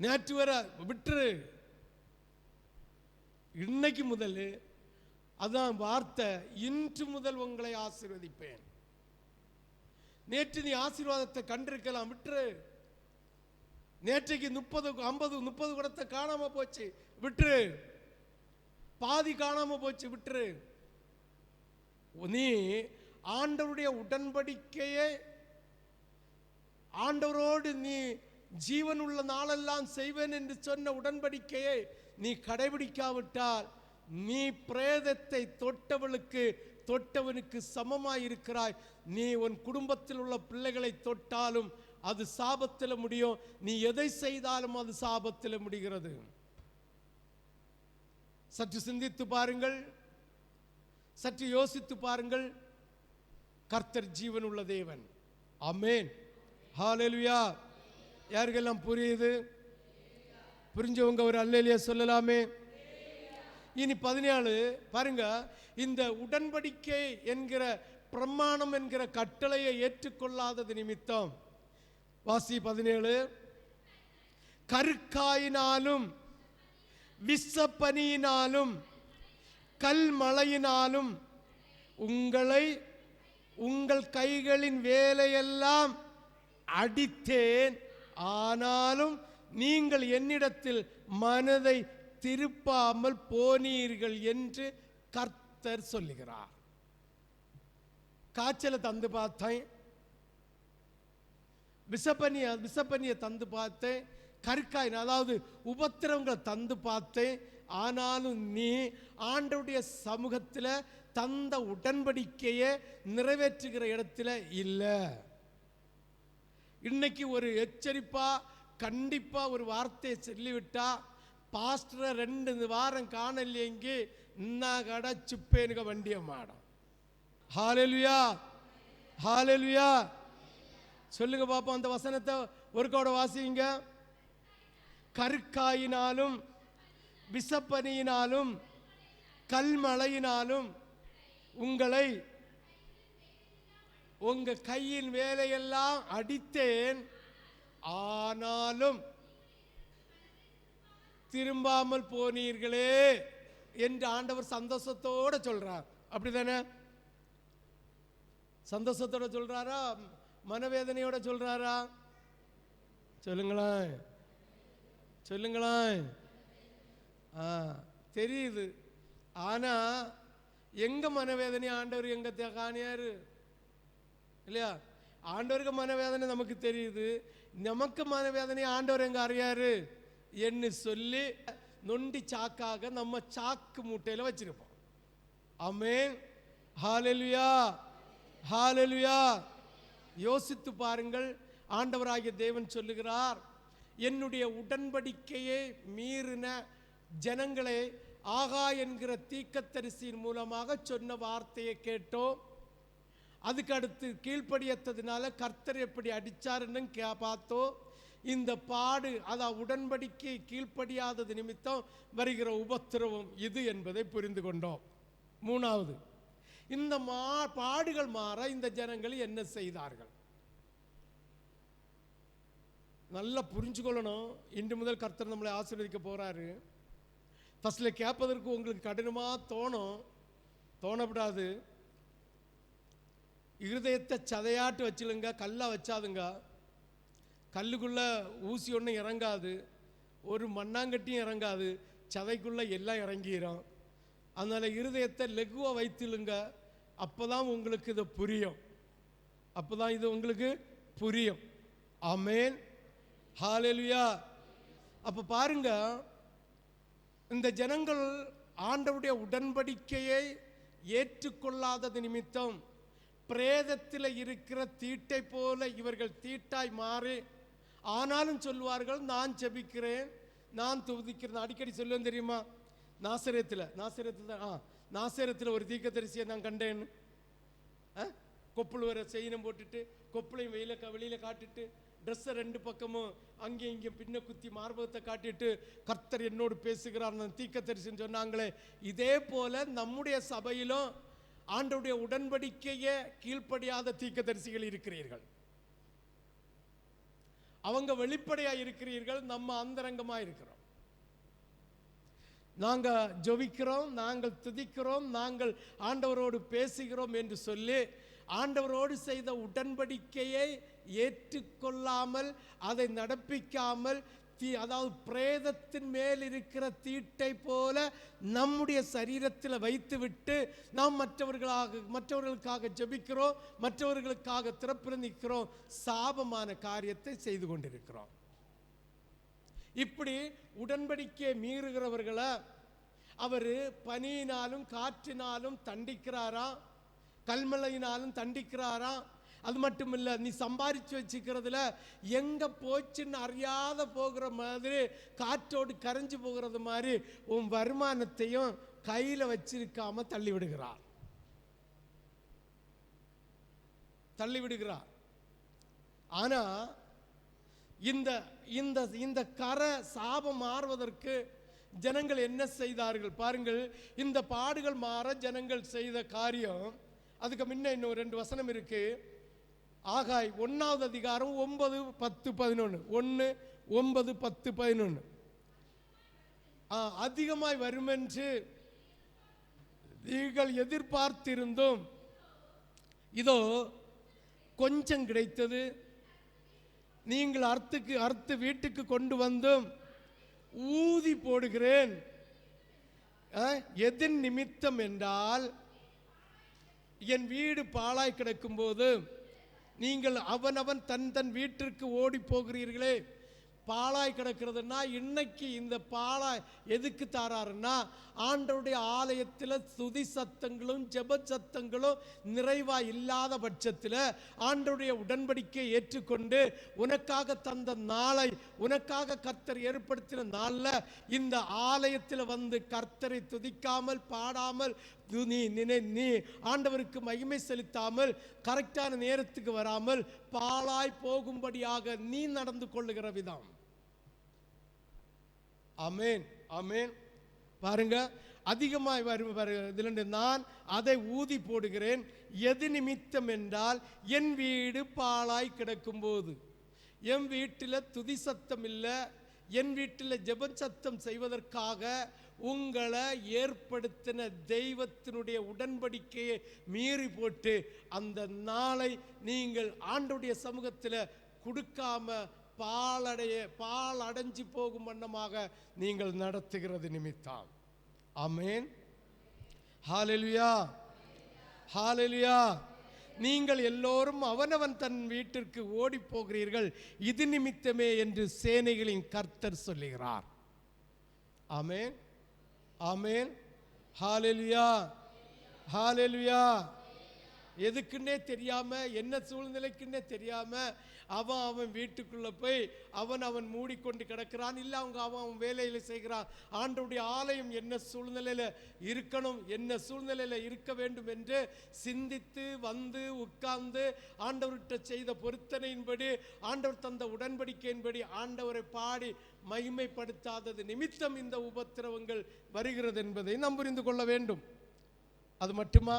நேற்று வர விட்டுரு, இன்னைக்கு முதல் அதான் வார்த்தை. இன்று முதல் உங்களை ஆசீர்வதிப்பேன். நேற்று நீ ஆசீர்வாதத்தை கண்டிருக்கலாம், விட்டுரு. நேற்றைக்கு 30 குடத்தை காணாம போச்சு, விட்டுரு. பாதி காணாம போச்சு, விட்டுரு. நீ ஆண்டவருடைய உடன்படிக்கையை, ஆண்டவரோடு நீ ஜீவன் உள்ள நாளெல்லாம் செய்வேன் என்று சொன்ன உடன்படிக்கையை நீ கடைபிடிக்காவிட்டால் நீ பிரேதத்தை தொட்டவளுக்கு தொட்டவனுக்கு சமமாயிருக்கிறாய். நீ உன் குடும்பத்தில் உள்ள பிள்ளைகளை தொட்டாலும் அது சாபத்தில் முடியும். நீ எதை செய்தாலும் அது சாபத்தில் முடிகிறது. சற்று சிந்தித்து பாருங்கள், சற்று யோசித்து பாருங்கள். கர்த்தர் ஜீவன் உள்ள தேவன். ஆமென், ஹல்லேலூயா. யாருக்கெல்லாம் புரியுது? புரிஞ்சவங்க ஒரு அல்லேலூயா சொல்லலாமே. இனி 17 பாருங்க. இந்த உடன்படிக்கை என்கிற பிரமாணம் என்கிற கட்டளையை ஏற்றுக்கொள்ளாதது நிமித்தம், வாசி 17, கருக்காயினாலும் விசப்பனியினாலும் கல்மழையினாலும் உங்களை உங்கள் கைகளின் வேலையெல்லாம் அடித்தேன், ஆனாலும் நீங்கள் என்னிடத்தில் மனதை திருப்பாமல் போனீர்கள் என்று கர்த்தர் சொல்லுகிறார். காய்ச்சலை தந்து பார்த்தேன், விசப்பனியை தந்து பார்த்தேன், கற்காய் அதாவது உபத்திரவங்களை தந்து பார்த்தேன். ஆனாலும் நீ ஆண்டவருடைய சமூகத்தில் தந்த உடன்படிக்கையை நிறைவேற்றுகிற இடத்துல இல்லை. இன்னைக்கு ஒரு எச்சரிப்பா கண்டிப்பா ஒரு வார்த்தையை சொல்லிவிட்டா, பாஸ்டரை 2 வாரம் காணலையெங்கி இன்னா கடை சுப்பேனுக வண்டிய மாடம். ஹல்லேலூயா, ஹல்லேலூயா. சொல்லுங்க பாப்போம் அந்த வசனத்தை ஒரு கோட வாசிங்க. கருக்காயினாலும் விசப்பனியினாலும் கல்மழையினாலும் உங்களை உங்க கையின் வேலையெல்லாம் அடித்தேன், ஆனாலும் திரும்பாமல் போனீர்களே என்று ஆண்டவர் சந்தோஷத்தோட சொல்றார். அப்படிதானே? சந்தோஷத்தோட சொல்றாரா, மனவேதனையோட சொல்றாரா? சொல்லுங்களேன், சொல்லுங்களேன். தெரியுது. ஆனா எங்க மனவேதனை ஆண்டவர் எங்க காணியாரு இல்லையா? ஆண்டவருக்கு மனவேதனை நமக்கு தெரியுது, நமக்கு மனவேதனை ஆண்டவர் எங்க அறியாரு என்று சொல்லி நொண்டி சாக்காக நம்ம சாக்கு மூட்டையில வச்சிருப்போம். ஆமென், ஹல்லேலூயா, ஹல்லேலூயா. யோசித்து பாருங்கள். ஆண்டவராகிய தேவன் சொல்லுகிறார், என்னுடைய உடன்படிக்கையை மீறின ஜனங்களை ஆகா என்கிற தீர்க்கதரிசியின் மூலமாக சொன்ன வார்த்தையை கேட்டோம். அதுக்கு அடுத்து கீழ்ப்படியத்ததுனால கர்த்தர் எப்படி அடிச்சாருன்னு பார்த்தோம். இந்த பாடு, அதாவது உடன்படிக்கை கீழ்ப்படியாதது நிமித்தம் வருகிற உபத்திரவம் இது என்பதை புரிந்து கொண்டோம். 3வது, இந்த பாடுகள் மாற இந்த ஜனங்கள் என்ன செய்தார்கள்? நல்லா புரிஞ்சுக்கொள்ளணும். இன்று முதல் கர்த்தர் நம்மளை ஆசீர்வதிக்க போறாரு. ஃபர்ஸ்ட்ல கேட்பதற்கு உங்களுக்கு கடினமா தோணப்படாது. இருதயத்தை சதையாட்டு வச்சிலுங்க, கல்லா வச்சாதுங்க. கல்லுக்குள்ள ஊசி ஒன்றும் இறங்காது, ஒரு மண்ணாங்கட்டியும் இறங்காது, சதைக்குள்ள எல்லாம் இறங்கிடும். அதனால இருதயத்தை லெகுவா வைத்திலுங்க. அப்பதான் உங்களுக்கு இது புரியும், அப்பதான் இது உங்களுக்கு புரியும். ஆமென், ஹல்லேலூயா. அப்ப பாருங்க, இந்த ஜனங்கள் ஆண்டவருடைய உடன்படிக்கையை ஏற்றுக்கொள்ளாதது நிமித்தம் பிரேதத்தில் இருக்கிற தீட்டை போல இவர்கள் தீட்டாய் மாறி, ஆனாலும் சொல்வார்கள் நான் ஜெபிக்கிறேன், நான் துதிக்கிறேன். அடிக்கடி சொல்லுவேன் தெரியுமா? நாசரேத்தில் ஒரு தீர்க்கதரிசியை நான் கண்டேன். கொப்புள் வர செயினம் போட்டுட்டு, கொப்புளையும் வெளியில காட்டிட்டு, ட்ரெஸ்ஸை 2 பக்கமும் அங்கேயும் இங்கே பின்ன குத்தி மார்பகத்தை காட்டிட்டு கர்த்தர் என்னோடு பேசுகிறார் தீர்க்கதரிசின்னு சொன்னாங்களே. இதே போல நம்முடைய சபையிலும் ஆண்டவருடைய உடன்படிக்கையை கீழ்ப்படியாத தீர்க்கதரிசிகள் இருக்கிறீர்கள். அவங்க வெளிப்படையா இருக்கிறீர்கள், நம்ம அந்தரங்கமா இருக்கிறோம். நாங்க ஜெபிக்கிறோம், நாங்கள் துதிக்கிறோம், நாங்கள் ஆண்டவரோடு பேசுகிறோம் என்று சொல்லி ஆண்டவரோடு செய்த உடன்படிக்கையை ஏற்றுக்கொள்ளாமல் அதை நடப்பிக்காமல், அதாவது பிரேதத்தின் மேல் இருக்கிற தீட்டை போல நம்முடைய சரீரத்தில் வைத்துவிட்டு நாம் மற்றவர்களுக்காக ஜெபிக்கிறோம், மற்றவர்களுக்காக திறப்பில் நிற்கிறோம், சாபமான காரியத்தை செய்து கொண்டிருக்கிறோம். இப்படி உடன்படிக்கையை மீறுகிறவர்களை அவர் பனியினாலும் காற்றினாலும் தண்டிக்கிறாரா? கல்மழையினாலும் தண்டிக்கிறாராம். அது மட்டும் இல்லை, நீ சம்பாதிச்சு வச்சுக்கிறதுல எங்க போச்சுன்னு அறியாத போகிற மாதிரி, காற்றோடு கரைஞ்சு போகிறது மாதிரி உன் வருமானத்தையும் கையில வச்சிருக்காம தள்ளி விடுகிறார். ஆனா இந்த இந்த இந்த கரை சாபம் மாறுவதற்கு ஜனங்கள் என்ன செய்தார்கள் பாருங்கள். இந்த பாடுகள் மாற ஜனங்கள் செய்த காரியம், அதுக்கு முன்ன இன்னும் 2 வசனம் இருக்கு. ஆகாய் 1வது அதிகாரம் 9, 10, 11. 1, 9, 10, 11. அதிகமாய் வருமென்று நீங்கள் எதிர்பார்த்திருந்தோம், இதோ கொஞ்சம் கிடைத்தது. நீங்கள் அறுத்து வீட்டுக்கு கொண்டு வந்தும் ஊதி போடுகிறேன். எதன் நிமித்தம் என்றால், என் வீடு பாழாய் கிடக்கும் போது நீங்கள் அவனவன் தன் வீட்டிற்கு ஓடி போகிறீர்களே. பாழாய் கிடக்கிறதுனா, இன்னைக்கு இந்த பாழாய் எதுக்கு தாராருன்னா, ஆண்டவருடைய ஆலயத்தில் துதி சத்தங்களும் ஜெப சத்தங்களும் நிறைவாக இல்லாத பட்சத்தில் ஆண்டவருடைய உடன்படிக்கை ஏற்றுக்கொண்டு உனக்காக தந்த நாளை, உனக்காக கர்த்தர் ஏற்படுத்தின நாளில் இந்த ஆலயத்தில் வந்து கர்த்தரை துதிக்காமல் பாடாமல் நீ ஆண்டவருக்கு மகிமை செலுத்தாமல் கரெக்டான நேரத்துக்கு வராமல் பாழாய் போகும்படியாக நீ நடந்து கொள்ளுகிற விதம். ஆமென், ஆமென். பாருங்க, அதிகமாய் வருகிறது. நான் அதை ஊதி போடுகிறேன். எது நிமித்தம் என்றால், என் வீடு பாழாய் கிடக்கும் போது, என் வீட்டில் துதி சத்தம் இல்லை, என் வீட்டில் ஜெப சத்தம் செய்வதற்காக உங்களை ஏற்படுத்தின தெய்வத்தினுடைய உடன்படிக்கையை மீறி போட்டு அந்த நாளை நீங்கள் ஆண்டவருடைய சமூகத்தில் கொடுக்காம பால் அடைஞ்சு போகும் வண்ணமாக நீங்கள் நடத்துகிறது நிமித்தம். ஆமென், ஹல்லேலூயா, ஹல்லேலூயா. நீங்கள் எல்லோரும் அவனவன் தன் வீட்டிற்கு ஓடி போகிறீர்கள், இது நிமித்தமே என்று சேனைகளின் கர்த்தர் சொல்லுகிறார். ஆமென், ஆமென், ஹல்லேலூயா, ஹல்லேலூயா. எதுக்குன்னே தெரியாம, என்ன சூழ்நிலைக்குன்னே தெரியாம அவன் வீட்டுக்குள்ள போய் அவன் மூடிக்கொண்டு கிடக்கிறான். இல்லை, அவன் வேலையில் செய்கிறான். ஆண்டவருடைய ஆலயம் என்ன சூழ்நிலையில் இருக்கணும், என்ன சூழ்நிலையில் இருக்க வேண்டும் என்று சிந்தித்து வந்து உட்கார்ந்து ஆண்டவர்கிட்ட செய்த பொருத்தனையின்படி, ஆண்டவர் தந்த உடன்படிக்கையின்படி ஆண்டவரை பாடி மகிமைப்படுத்தாதது நிமித்தம் இந்த உபத்திரவங்கள் வருகிறது என்பதை நாம் புரிந்து கொள்ள வேண்டும். அது மட்டுமா?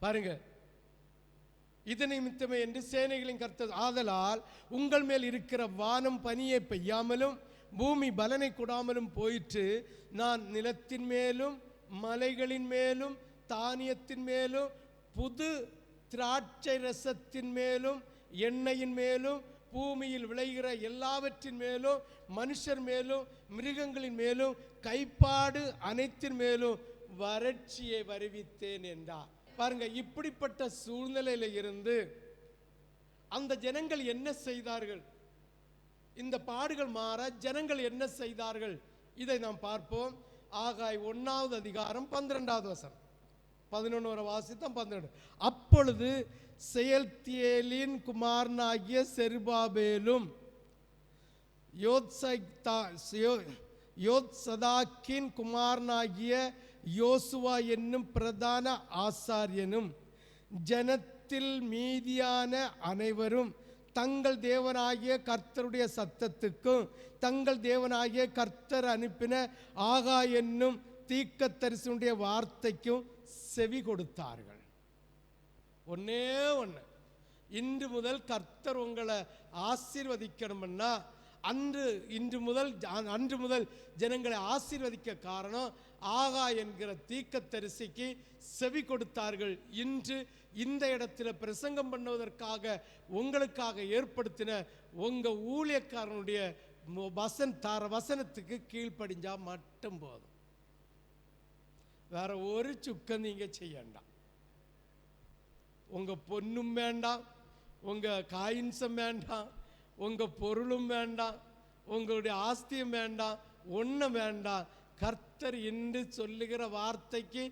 பாருங்க, இது நிமித்தமே என்று சேனைகளின் கர்த்தர், ஆதலால் உங்கள் மேல் இருக்கிற வானம் பனியை பெய்யாமலும் பூமி பலனை கொடாமலும் போயிற்று. நான் நிலத்தின் மேலும் மலைகளின் மேலும் தானியத்தின் மேலும் புது திராட்சை ரசத்தின் மேலும் எண்ணெயின் மேலும் பூமியில் விளைகிற எல்லாவற்றின் மேலும் மனுஷர் மேலும் மிருகங்களின் மேலும் கைப்பாடு அனைத்தின் மேலும் வறட்சியை வருவித்தேன் என்றார். பாருங்க, இப்படிப்பட்ட சூழ்நிலையில இருந்து அந்த ஜனங்கள் என்ன செய்தார்கள்? இந்த பாடுகள் மாற ஜனங்கள் என்ன செய்தார்கள்? இதை நாம் பார்ப்போம். ஆகாய் 1வது அதிகாரம் 12வது வசனம். 11 வாசித்தம் 12. அப்பொழுது செயல்தியேலின் குமாரனாகிய செருபாபேலும் யோத்சதாக்கின் குமாரனாகிய யோசுவா என்னும் பிரதான ஆசாரியனும் ஜனத்தில் மீதியான அனைவரும் தங்கள் தேவனாகிய கர்த்தருடைய சத்தத்துக்கும் தங்கள் தேவனாகிய கர்த்தர் அனுப்பின ஆகாய் என்னும் தீர்க்கதரிசியுடைய வார்த்தைக்கும் செவி கொடுத்தார்கள். ஒன்னே ஒன்று, இன்று முதல் கர்த்தர் உங்களை ஆசீர்வதிக்கணும்னா அன்று முதல் ஜனங்களை ஆசீர்வதிக்க காரணம் ஆகாய் என்கிற தீர்க்கதரிசிக்கு செவி கொடுத்தார்கள். இன்று இந்த இடத்துல பிரசங்கம் பண்ணுவதற்காக உங்களுக்காக ஏற்படுத்தின உங்க ஊழியக்காரனுடைய வசனத்துக்கு கீழ்ப்படிஞ்சா மட்டும் போதும். வேற ஒரு சுக்கம் நீங்க செய்யண்டாம். உங்க பொண்ணும் வேண்டாம், உங்க காயின்ஸும் வேண்டாம், உங்க பொருளும் வேண்டாம், உங்களுடைய ஆஸ்தியும் வேண்டாம், ஒன்றும் வேண்டாம். கர்த்தர் கர்த்தர் என்று சொல்லுகிற வார்த்தைக்கு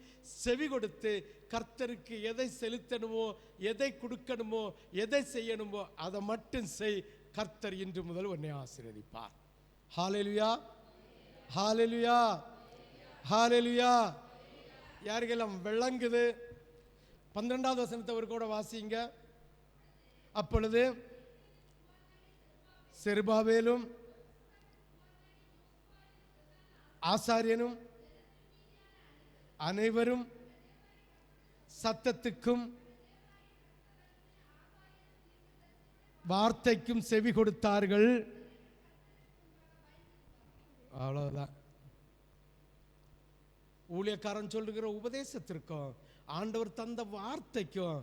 செவி கொடுத்து கர்த்தருக்கு எதை செலுத்தணுமோ, எதை கொடுக்கணுமோ, எதை செய்யணுமோ அதை மட்டும் செய். கர்த்தர் இன்று முதல் உன்னை ஆசீர்வதிப்பார். ஹல்லேலூயா, ஹல்லேலூயா, ஹல்லேலூயா. யாருக்கெல்லாம் விளங்குது? 12வது வசனத்தை ஒரு கூட வாசிங்க. அப்பொழுது செருபாபேலும் ஆசாரியனும் அனைவரும் சத்தத்துக்கும் வார்த்தைக்கும் செவி கொடுத்தார்கள். அவ்வளவுதான். ஊழியக்காரன் சொல்லுகிற உபதேசத்திற்கும் ஆண்டவர் தந்த வார்த்தைக்கும்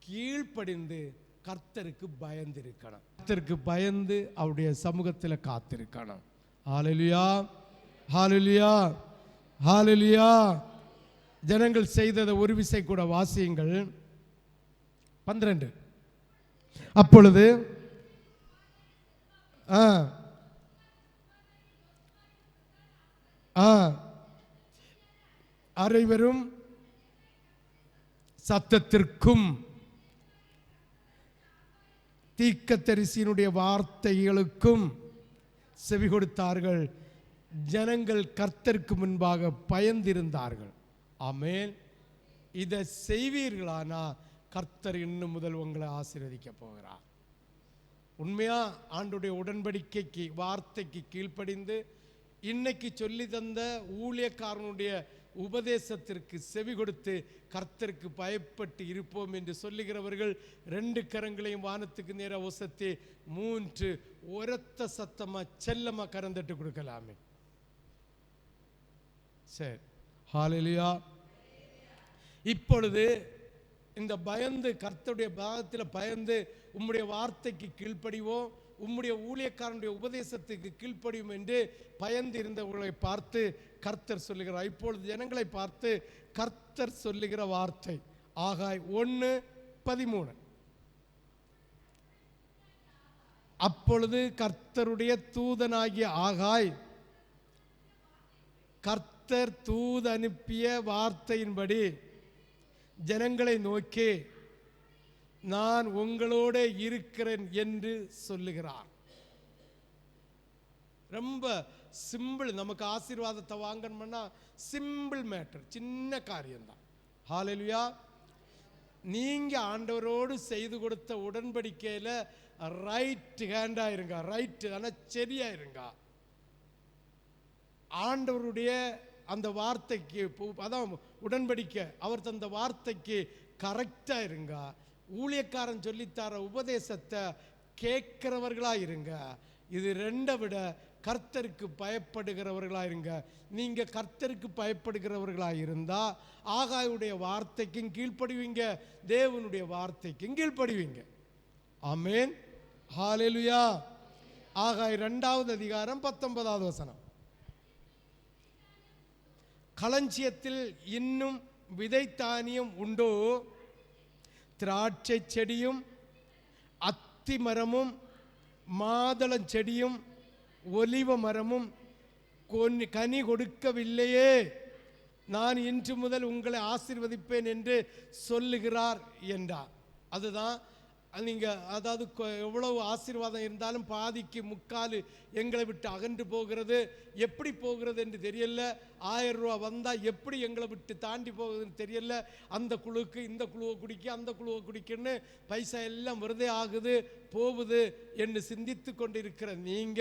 கீழ்ப்படிந்து கர்த்தருக்கு பயந்து இருக்கணும். கர்த்தருக்கு பயந்து அவருடைய சமூகத்தில் காத்திருக்கணும். ஹல்லேலூயா, ஹல்லேலூயா, ஹல்லேலூயா. ஜனங்கள் செய்ததை ஒரு விசை கூட வாசியுங்கள். 12. அப்பொழுது அனைவரும் சத்தத்திற்கும் தீர்க்கதரிசியினுடைய வார்த்தைகளுக்கும் செவி கொடுத்தார்கள். ஜனங்கள் கர்த்தருக்கு முன்பாக பயந்திருந்தார்கள். ஆமென். இதை செய்வீர்களானா கர்த்தர் இன்னும் முதல் உங்களை ஆசீர்வதிக்க போகிறார். உண்மையா ஆண்டுடைய உடன்படிக்கைக்கு வார்த்தைக்கு கீழ்ப்படிந்து இன்னைக்கு சொல்லி தந்த ஊழியக்காரனுடைய உபதேசத்திற்கு செவி கொடுத்து கர்த்தருக்கு பயப்பட்டு இருப்போம் என்று சொல்லுகிறவர்கள் 2 கரங்களையும் வானத்துக்கு நேராக உசத்தி 3 உரத்த சத்தமா செல்லமா கரந்தட்டு கொடுக்கலாமே. சரி, ஹல்லேலூயா. இப்பொழுது இந்த பயந்து கர்த்தருடைய பாகத்தில் பயந்து உம்முடைய வார்த்தைக்கு கீழ்ப்படிவோம், உம்முடைய ஊழியக்காரனுடைய உபதேசத்துக்கு கீழ்ப்படியும் என்று பயந்து இருந்தவர்களை பார்த்து கர்த்தர் சொல்லுகிறார். இப்பொழுது ஜனங்களை பார்த்து கர்த்தர் சொல்லுகிற வார்த்தை ஆகாய் 1:13. அப்பொழுது கர்த்தருடைய தூதனாகிய ஆகாய் கர்த்தர் தூது அனுப்பிய வார்த்தையின்படி ஜனங்களை நோக்கி நான் உங்களோட இருக்கிறேன் என்று சொல்லுகிறார். ரொம்ப சிம்பிள். நமக்கு ஆசீர்வாதத்தை வாங்கணும்னா சிம்பிள் மேட்டர், சின்ன காரியம்தான். ஹல்லேலூயா. நீங்க ஆண்டவரோடு செய்து கொடுத்த உடன்படிக்கையில ரைட் ஹேண்டா இருங்க, ரைட் சரியா இருங்க. ஆண்டவருடைய அந்த வார்த்தைக்கு, அதான் உடன்படிக்கை, அவர் தந்த வார்த்தைக்கு கரெக்டா இருங்க. ஊழியக்காரன் சொல்லித்தார உபதேசத்தை கேட்கிறவர்களா இருங்க. இது 2 விட கர்த்தருக்கு பயப்படுகிறவர்களா இருங்க. நீங்க கர்த்தருக்கு பயப்படுகிறவர்களா இருந்தா ஆகாயுடைய வார்த்தைக்கும் கீழ்ப்படுவீங்க, தேவனுடைய வார்த்தைக்கும் கீழ்ப்படுவீங்க. ஆமென், ஹல்லேலூயா. ஆகாய் 2வது அதிகாரம் 19வது வசனம். களஞ்சியத்தில் இன்னும் விதை தானியம் உண்டோ? திராட்சை செடியும் அத்தி மரமும் மாதளம் செடியும் ஒலிவ மரமும் கனி கொடுக்கவில்லையே. நான் இன்று முதல் உங்களை ஆசீர்வதிப்பேன் என்று சொல்லுகிறார் என்றார். அதுதான் நீங்க, அதாவது எவ்வளவு ஆசீர்வாதம் இருந்தாலும் பாதிக்கு முக்கால் எங்களை விட்டு அகன்று போகிறது. எப்படி போகிறது என்று தெரியல. 1000 ரூபா வந்தா எப்படி எங்களை விட்டு தாண்டி போகுதுன்னு தெரியல. அந்த குழுக்கு இந்த குழுவை குடிக்க, அந்த குழுவை குடிக்கன்னு பைசா எல்லாம் விருதே ஆகுது போகுது என்று சிந்தித்து கொண்டிருக்கிற நீங்க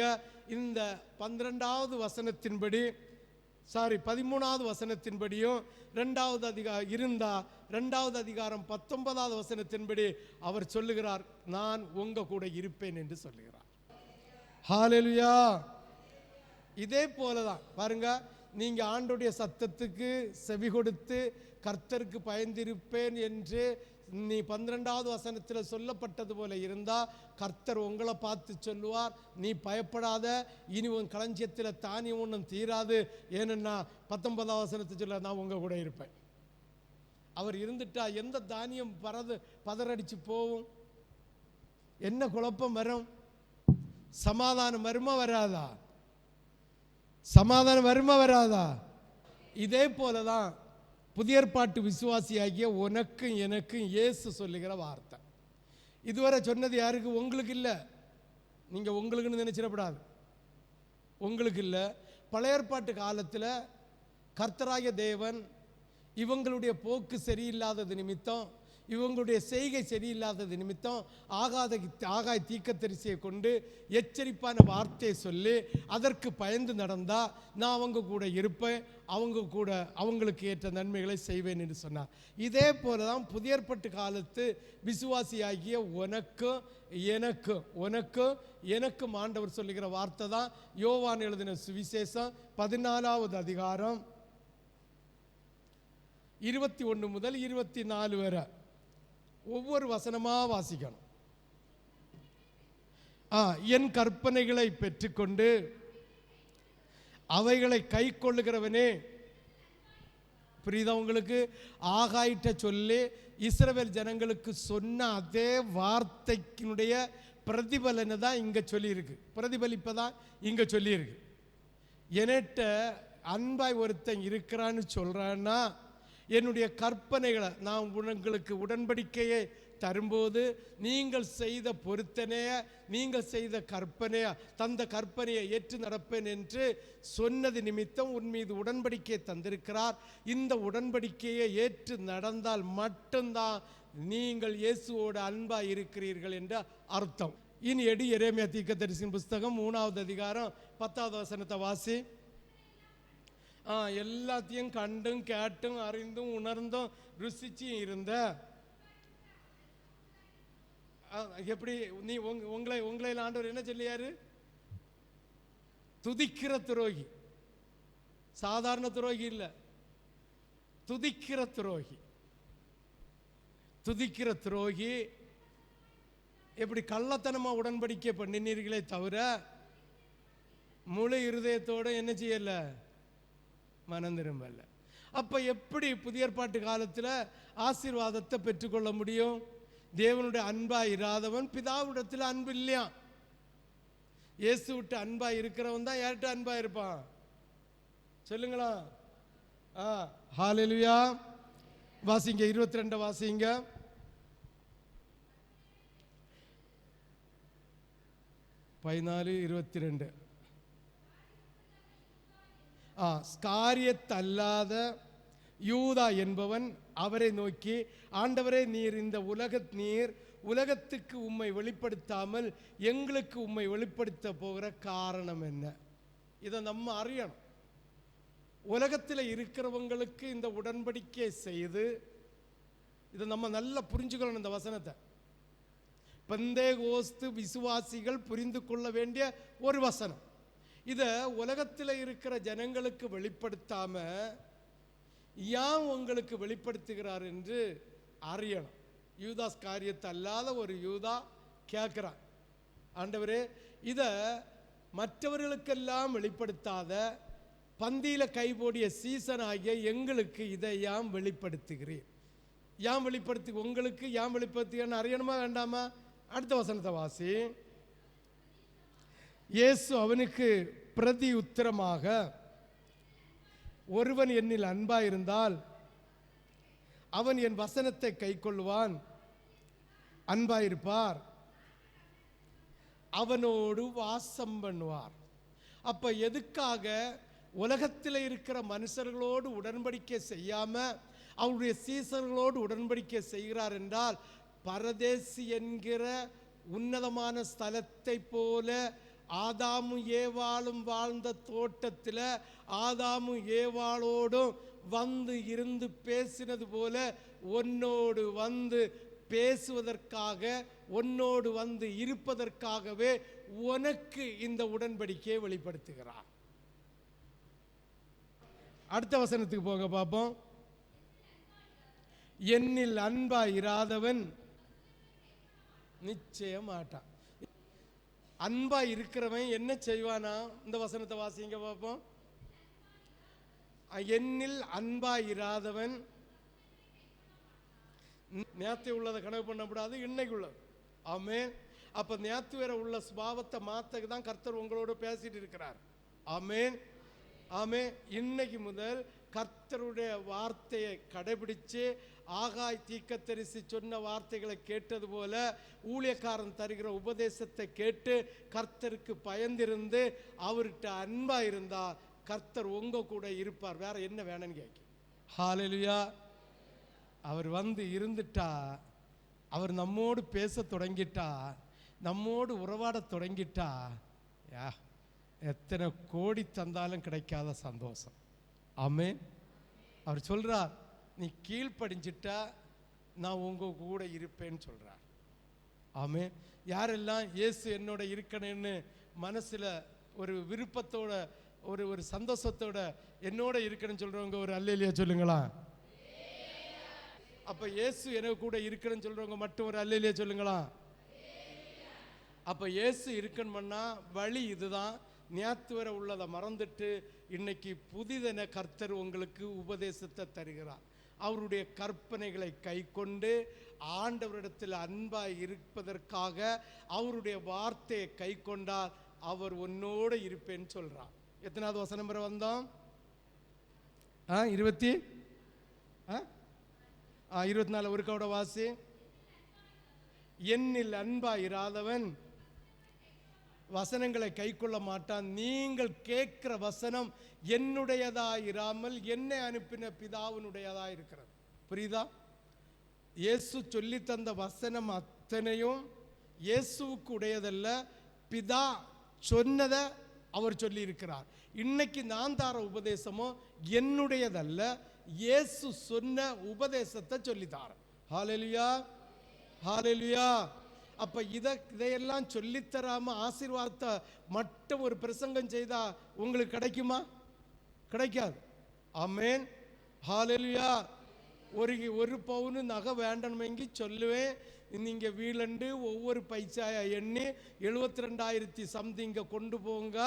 இந்த 12வது வசனத்தின்படி, 13வது வசனத்தின்படியும் 2வது அதிகாரம் இருந்தா 2வது அதிகாரம் 19வது வசனத்தின்படி அவர் சொல்லுகிறார், நான் உங்க கூட இருப்பேன் என்று சொல்லுகிறார். ஹல்லேலூயா. இதே போலதான் பாருங்க, நீங்க ஆண்டவருடைய சத்தத்துக்கு செவி கொடுத்து கர்த்தருக்கு பயந்திருப்பேன் என்று நீ 12வது வசனத்தில் சொல்லப்பட்டது போல இருந்தா கர்த்தர் உங்களை பார்த்து சொல்லுவார், நீ பயப்படாத, இனி உன் களஞ்சியத்தில் தானியம் ஒன்றும் தீராது. ஏன்னா 19வது வசனத்தை சொல்ல, நான் உங்க கூட இருப்பேன். அவர் இருந்துட்டா எந்த தானியம் பதறடிச்சு போகும்? என்ன குழப்பம் வரும்? சமாதானம் வருமா வராதா? சமாதானம் வருமா வராதா? இதே போலதான் புதிய ஏற்பாட்டு விசுவாசியாகிய உனக்கும் எனக்கும் இயேசு சொல்லுகிற வார்த்தை. இதுவரை சொன்னது யாருக்கு? உங்களுக்கு இல்லை. நீங்க உங்களுக்குன்னு நினைச்சிடப்படாது. உங்களுக்கு இல்லை. பழைய ஏற்பாட்டு காலத்தில் கர்த்தராகிய தேவன் இவங்களுடைய போக்கு சரியில்லாதது நிமித்தம், இவங்களுடைய செய்கை சரியில்லாதது நிமித்தம் ஆகாய தீர்க்கதரிசியை கொண்டு எச்சரிப்பான வார்த்தையை சொல்லி அதற்கு பயந்து நடந்தா நான் அவங்க கூட இருப்பேன், அவங்க கூட அவங்களுக்கு ஏற்ற நன்மைகளை செய்வேன் என்று சொன்னார். இதே போலதான் புதிய ஏற்பாட்டு காலத்து விசுவாசியாகிய எனக்கும் ஆண்டவர் சொல்லுகிற வார்த்தை தான் யோவான் எழுதின சுவிசேஷம் 14வது அதிகாரம் 21 முதல் 24 வரை ஒவ்வொரு வசனமா வாசிக்கணும். என் கற்பனைகளை பெற்றுக்கொண்டு அவைகளை கை கொள்ளுகிறவனே, புரியுதா உங்களுக்கு? ஆகாயிட்ட சொல்லி இஸ்ரவேல் ஜனங்களுக்கு சொன்ன அதே வார்த்தைக்கினுடைய பிரதிபலனை தான் இங்க சொல்லியிருக்கு. பிரதிபலிப்பதான் இங்க சொல்லியிருக்கு. என்கிட்ட அன்பாய் ஒருத்தன் இருக்கிறான்னு சொல்றான்னா, என்னுடைய கற்பனைகளை நான் உங்களுக்கு உடன்படிக்கையை தரும்போது நீங்கள் செய்த பொருத்தனைய, நீங்கள் செய்த கற்பனைய, தந்த கற்பனையை ஏற்று நடப்பேன் என்று சொன்னது நிமித்தம் உன் மீது உடன்படிக்கையை தந்திருக்கிறார். இந்த உடன்படிக்கையை ஏற்று நடந்தால் மட்டும்தான் நீங்கள் இயேசுவோட அன்பா இருக்கிறீர்கள் என்ற அர்த்தம். இனி எடி எரேமியா தீர்க்கதரிசியின் புஸ்தகம் 3வது அதிகாரம் 10வது வசனத்தை வாசி. எல்லாத்தையும் கண்டும் கேட்டும் அறிந்தும் உணர்ந்தும் ருசிச்சும் இருந்த, எப்படி நீ உங்களை ஆண்டவர் என்ன சொல்லியாரு? துதிக்கிற துரோகி. சாதாரண துரோகி இல்ல, துதிக்கிற துரோகி. துதிக்கிற துரோகி. எப்படி கள்ளத்தனமா உடன்படிக்கை பண்ணினீர்களே தவிர முழு இருதயத்தோட என்ன செய்யல? மனம் திரும்பல. அப்ப எப்படி புதிய ஏற்பாட்டு காலத்தில் ஆசீர்வாதத்தை பெற்றுக்கொள்ள முடியும்? தேவனுடைய அன்பா இராதவன் பிதாவிடத்தில் அன்பு இல்லையா? இயேசு விட்டு அன்பா இருக்கிறவன் தான் யார்கிட்ட அன்பா இருப்பான்? சொல்லுங்களா? ஹல்லேலூயா. வாசிங்க 22 வாசிங்க. பதினாலு 22. ஸ்காரியத்தல்லாத யூதா என்பவன் அவரை நோக்கி, ஆண்டவரே, நீர் இந்த உலகத்துக்கு உம்மை வெளிப்படுத்தாமல் எங்களுக்கு உம்மை வெளிப்படுத்த போகிற காரணம் என்ன? இதை நம்ம அறியணும். உலகத்தில் இருக்கிறவங்களுக்கு இந்த உடன்படிக்கை செய்து, இதை நம்ம நல்லா புரிஞ்சுக்கணும். இந்த வசனத்தை பெந்தேகோஸ்து விசுவாசிகள் புரிந்து கொள்ள வேண்டிய ஒரு வசனம். இத உலகத்தில் இருக்கிற ஜனங்களுக்கு வெளிப்படுத்தாம ஏன் உங்களுக்கு வெளிப்படுத்துகிறார் என்று அறியணும். யூதாஸ் காரியத்தை அல்லாத ஒரு யூதா கேட்கிறான், ஆண்டவரே, இத மற்றவர்களுக்கெல்லாம் வெளிப்படுத்தாத பந்தியில கைபோடிய சீசன் ஆகிய எங்களுக்கு இதை ஏன் வெளிப்படுத்துகிறீர்? ஏன் வெளிப்படுத்து உங்களுக்கு ஏன் வெளிப்படுத்துகிறேன்னு அறியணுமா வேண்டாமா? அடுத்த வசனத்தை வாசி. இயேசு அவனுக்கு பிரதி உத்தரமாக, ஒருவன் என்னில் அன்பாயிருந்தால் அவன் என் வசனத்தை கைக்கொள்வான், அன்பாயிருப்பார், அவனோடு வாசம் பண்ணுவார். அப்ப எதுக்காக உலகத்தில் இருக்கிற மனுஷர்களோடு உடன்படிக்கை செய்யாம அவருடைய சீசர்களோடு உடன்படிக்கை செய்கிறார் என்றால், பரதேசி என்கிற உன்னதமான ஸ்தலத்தை போல ஆதாமும் ஏவாளும் வாழ்ந்த தோட்டத்தில் ஆதாமும் ஏவாளோடும் வந்து இருந்து பேசினது போல உன்னோடு வந்து பேசுவதற்காக, உன்னோடு வந்து இருப்பதற்காகவே உனக்கு இந்த உடன்படிக்கையை வெளிப்படுத்துகிறார். அடுத்த வசனத்துக்கு போங்க பார்ப்போம். என்னில் அன்பா இராதவன் நிச்சயம் மாட்டான். அன்பா இருக்கிறவன் என்ன செய்வானா? இந்த வசனத்தை வாசிங்க பார்ப்போம். என்னில் அன்பா இராதவன், நேத்து உள்ளதை கனவு பண்ணக்கூடாது, இன்னைக்கு உள்ளது. ஆமென். அப்ப நேத்து வேற உள்ள சுபாவத்தை மாத்தக்கு தான் கர்த்தர் உங்களோட பேசிட்டு இருக்கிறார். ஆமென். ஆமே. இன்னைக்கு முதல் கர்த்தருடைய வார்த்தையை கடைபிடிச்சு ஆகாய் தீர்க்கதரிசி சொன்ன வார்த்தைகளை கேட்டது போல ஊழியக்காரன் தருகிற உபதேசத்தை கேட்டு கர்த்தருக்கு பயந்திருந்து அவர்கிட்ட அன்பா இருந்தா கர்த்தர் உங்க கூட இருப்பார். வேற என்ன வேணும்னு கேட்க. ஹல்லேலூயா. அவர் வந்து இருந்துட்டா, அவர் நம்மோடு பேச தொடங்கிட்டா, நம்மோடு உறவாட தொடங்கிட்டா, எத்தனை கோடி தந்தாலும் கிடைக்காத சந்தோஷம். ஆமென். அவர் சொல்றார், நீ கீழ்ப்படிஞ்சிட்டா நான் உங்க கூட இருப்பேன்னு சொல்றார். ஆமென். யாரெல்லாம் இயேசு என்னோட இருக்கணும்னு மனசுல ஒரு விருப்பத்தோட ஒரு சந்தோஷத்தோட என்னோட இருக்கணும்னு சொல்றவங்க ஒரு அல்லேலூயா சொல்லுங்களா. அப்ப இயேசு எனக்கு கூட இருக்கணும்னு சொல்றவங்க மட்டும் ஒரு அல்லேலூயா சொல்லுங்களா. அப்ப இயேசு இருக்கணும்னா வழி இதுதான். நேத்து வரை உள்ளதை மறந்துட்டு இன்னைக்கு புதிதென கர்த்தர் உங்களுக்கு உபதேசத்தை தருகிறார். அவருடைய கற்பனைகளை கை கொண்டு ஆண்டவரிடத்தில் அன்பாய் இருப்பதற்காக அவருடைய வார்த்தையை கை கொண்டால் அவர் உன்னோடு இருப்பேன்னு சொல்றார். எத்தனாவது வசனம் வரை வந்தோம்? 24 ஒரு கவுட வாசி. என்னில் அன்பாய் இராதவன் வசனங்களை கை கொள்ள மாட்டான். நீங்கள் கேட்கிற வசனம் என்னுடையதாயிராமல் என்னை அனுப்பின பிதாவினுடையதா இருக்கிறது. புரியுதா? இயேசு சொல்லி தந்த வசனம் அத்தனையும் இயேசுவுக்கு உடையதல்ல, பிதா சொன்னதை அவர் சொல்லி இருக்கிறார். இன்னைக்கு நான் தார உபதேசமோ என்னுடையதல்ல, இயேசு சொன்ன உபதேசத்தை சொல்லித்தார. ஹல்லேலூயா, ஹல்லேலூயா. அப்ப இதையெல்லாம் சொல்லித்தராம ஆசீர்வாதத்தை மட்டும் ஒரு பிரசங்கம் செய்தா உங்களுக்கு கிடைக்குமா? கிடைக்காது. ஆமென், ஹல்லேலூயா. ஒரு பவுனு நகை வேண்டணுமெங்கி சொல்லுவேன், நீங்க வீலண்டு ஒவ்வொரு பைசாயா எண்ணி 72,000 சம்திங்க கொண்டு போங்க,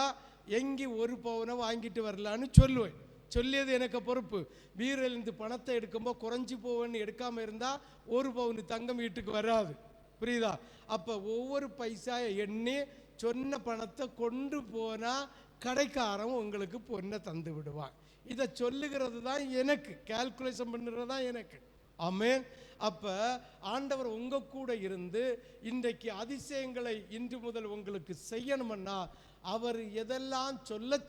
எங்கி ஒரு பவுனை வாங்கிட்டு வரலான்னு சொல்லுவேன். சொல்லியது எனக்கு பொறுப்பு. வீரிலிருந்து பணத்தை எடுக்கும்போது குறைஞ்சி போவேன்னு எடுக்காம இருந்தா ஒரு பவுன் தங்கம் வீட்டுக்கு வராது. புரியுதா? அப்ப ஒவ்வொரு பைசாயை எண்ணி சொன்ன பணத்தை கொண்டு போனா கடைக்காரன் உங்களுக்கு பொண்ணை தந்து விடுவான். இதை சொல்லுகிறது தான் எனக்கு, கால்குலேஷன் பண்ணுறது தான் எனக்கு. ஆமென். அப்ப ஆண்டவர் உங்க கூட இருந்து இன்றைக்கு அதிசயங்களை இன்று முதல் உங்களுக்கு செய்யணும்னா அவர் எதெல்லாம்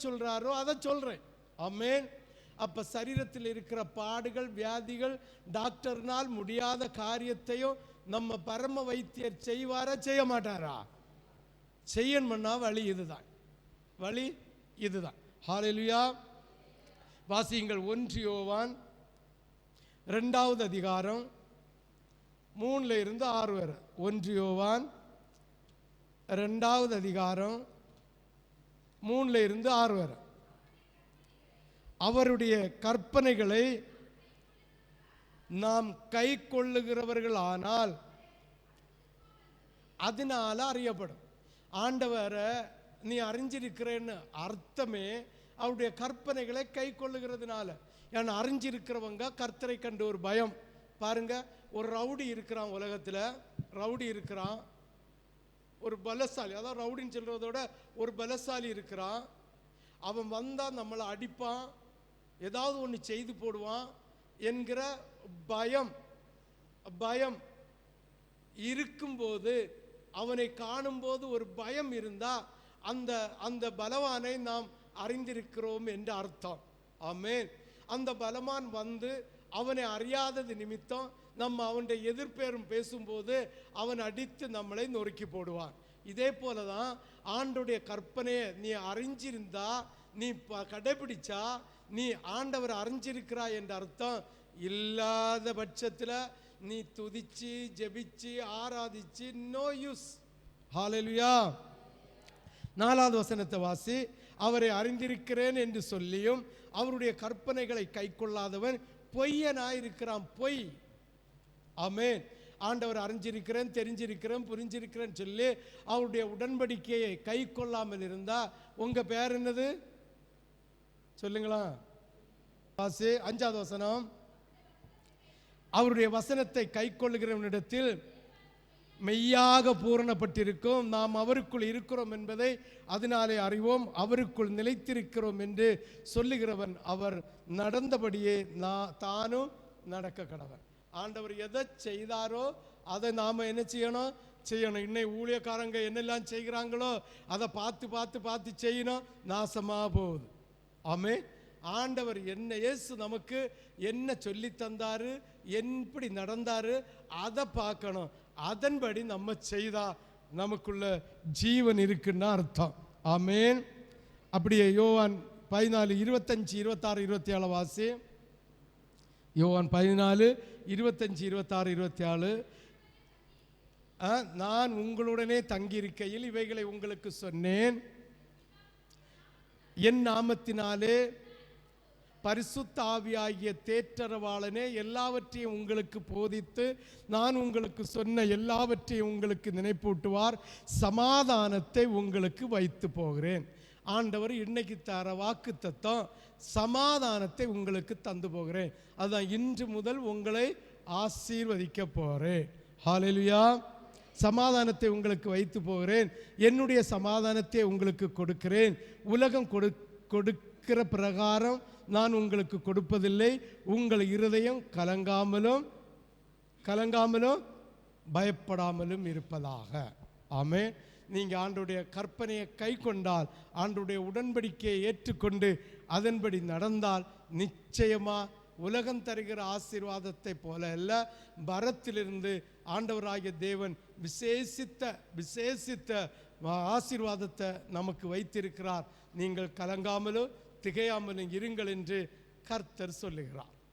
சொல்றாரோ அதை சொல்றேன். ஆமென். அப்ப சரீரத்தில் இருக்கிற பாடுகள், வியாதிகள், டாக்டர்னால் முடியாத காரியத்தையும் நம்ம பரம வைத்தியர் செய்வாரா செய்ய மாட்டாரா? செய்யணும்னா வழி இதுதான், வழி இதுதான். ஹல்லேலூயா. வாசியுங்கள் 1 யோவான் 2வது அதிகாரம் 3ல இருந்து 6 வரை. 1 யோவான் 2வது அதிகாரம் 3ல இருந்து 6 வரை. அவருடைய கற்பனைகளை நாம் கை கொள்ளுகிறவர்கள் ஆனால் அதனால அறியப்படும். ஆண்டவரை நீ அறிஞ்சிருக்கிறேன்னு அர்த்தமே அவருடைய கற்பனைகளை கை கொள்ளுகிறதுனால. ஏன்னா அறிஞ்சிருக்கிறவங்க கர்த்தரை கண்டு ஒரு பயம். பாருங்க, ஒரு ரவுடி இருக்கிறான் உலகத்தில், ரவுடி இருக்கிறான், ஒரு பலசாலி, அதாவது ரவுடின்னு சொல்றதோட ஒரு பலசாலி இருக்கிறான். அவன் வந்தா நம்மளை அடிப்பான், ஏதாவது ஒன்று செய்து போடுவான் என்கிற பயம் பயம் இருக்கும்போது, அவனை காணும்போது ஒரு பயம் இருந்தா அந்த அந்த பலவானை நாம் அறிந்திருக்கிறோம் என்று அர்த்தம். ஆமென். அந்த பலவான் வந்து அவனை அறியாதது நிமித்தம் நம்ம அவனுடைய எதிர்பேரும் பேசும்போது அவன் அடித்து நம்மளை நொறுக்கி போடுவான். இதே போலதான் ஆண்டோடைய கற்பனையை நீ அறிஞ்சிருந்தா, நீ கடைபிடிச்சா, நீ ஆண்டவர் அறிஞ்சிருக்கிறாய் என்ற அர்த்தம். இல்லாத பட்சத்தில் நீ துதிச்சு ஜெபிச்சு ஆராதிச்சு நோ யூஸ். ஹல்லேலூயா. 4வது வசனத்தை வாசி. அவரை அறிந்திருக்கிறேன் என்று சொல்லியும் அவருடைய கற்பனைகளை கை கொள்ளாதவன் பொய்யனாயிருக்கிறான். பொய். ஆமென். ஆண்டவர் அறிஞ்சிருக்கிறேன், தெரிஞ்சிருக்கிறேன், புரிஞ்சிருக்கிறேன்னு சொல்லி அவருடைய உடன்படிக்கையை கை கொள்ளாமல் இருந்தா உங்க பேர் என்னது சொல்லுங்களா? வாசி 5வது வசனம். அவருடைய வசனத்தை கை கொள்ளுகிறவனிடத்தில் மெய்யாக பூரணப்பட்டிருக்கும். நாம் அவருக்குள் இருக்கிறோம் என்பதை அதனாலே அறிவோம். அவருக்குள் நிலைத்திருக்கிறோம் என்று சொல்லுகிறவன் அவர் நடந்தபடியே தானும் நடக்க கடவன். ஆண்டவர் எதை செய்தாரோ அதை நாம் என்ன செய்யணும்? இன்னை ஊழியக்காரங்க என்னெல்லாம் செய்கிறாங்களோ அதை பார்த்து செய்யணும். நாசமாக போகுது. ஆமே. ஆண்டவர் என்ன, இயேசு நமக்கு என்ன சொல்லி தந்தாரு, எப்படி நடந்தாரு, அதை பார்க்கணும். அதன்படி நம்ம செய்தா நமக்குள்ள ஜீவன் இருக்குன்னு அர்த்தம். ஆமேன். அப்படியே யோவான் 14, 25, 26, 27 வாசி. யோவான் 14, 25, 26, 27. நான் உங்களுடனே தங்கியிருக்கையில் இவைகளை உங்களுக்கு சொன்னேன். என் நாமத்தினாலே பரிசுத்த ஆவியாகிய தேற்றரவாளனே எல்லாவற்றையும் உங்களுக்கு போதித்து நான் உங்களுக்கு சொன்ன எல்லாவற்றையும் உங்களுக்கு நினைப்பூட்டுவார். சமாதானத்தை உங்களுக்கு வைத்து போகிறேன். ஆண்டவர் இன்னைக்கு தர வாக்கு தத்தம், சமாதானத்தை உங்களுக்கு தந்து போகிறேன். அதுதான் இன்று முதல் உங்களை ஆசீர்வதிக்க போகிறேன். ஹல்லேலூயா. சமாதானத்தை உங்களுக்கு வைத்து போகிறேன், என்னுடைய சமாதானத்தை உங்களுக்கு கொடுக்கிறேன். உலகம் கொடுக்கிற பிரகாரம் நான் உங்களுக்கு கொடுப்பதில்லை. உங்கள் இருதயம் கலங்காமலும் பயப்படாமலும் இருப்பதாக. ஆமென். நீங்கள் ஆண்டவருடைய கற்பனையை கை கொண்டால், ஆண்டவருடைய உடன்படிக்கையை ஏற்றுக்கொண்டு அதன்படி நடந்தால் நிச்சயமாக உலகம் தருகிற ஆசீர்வாதத்தை போல அல்ல, பரத்திலிருந்து ஆண்டவராகிய தேவன் விசேஷித்த ஆசீர்வாதத்தை நமக்கு வைத்திருக்கிறார். நீங்கள் கலங்காமலும் திகையாமலும் இருங்கள் என்று கர்த்தர் சொல்லுகிறார்.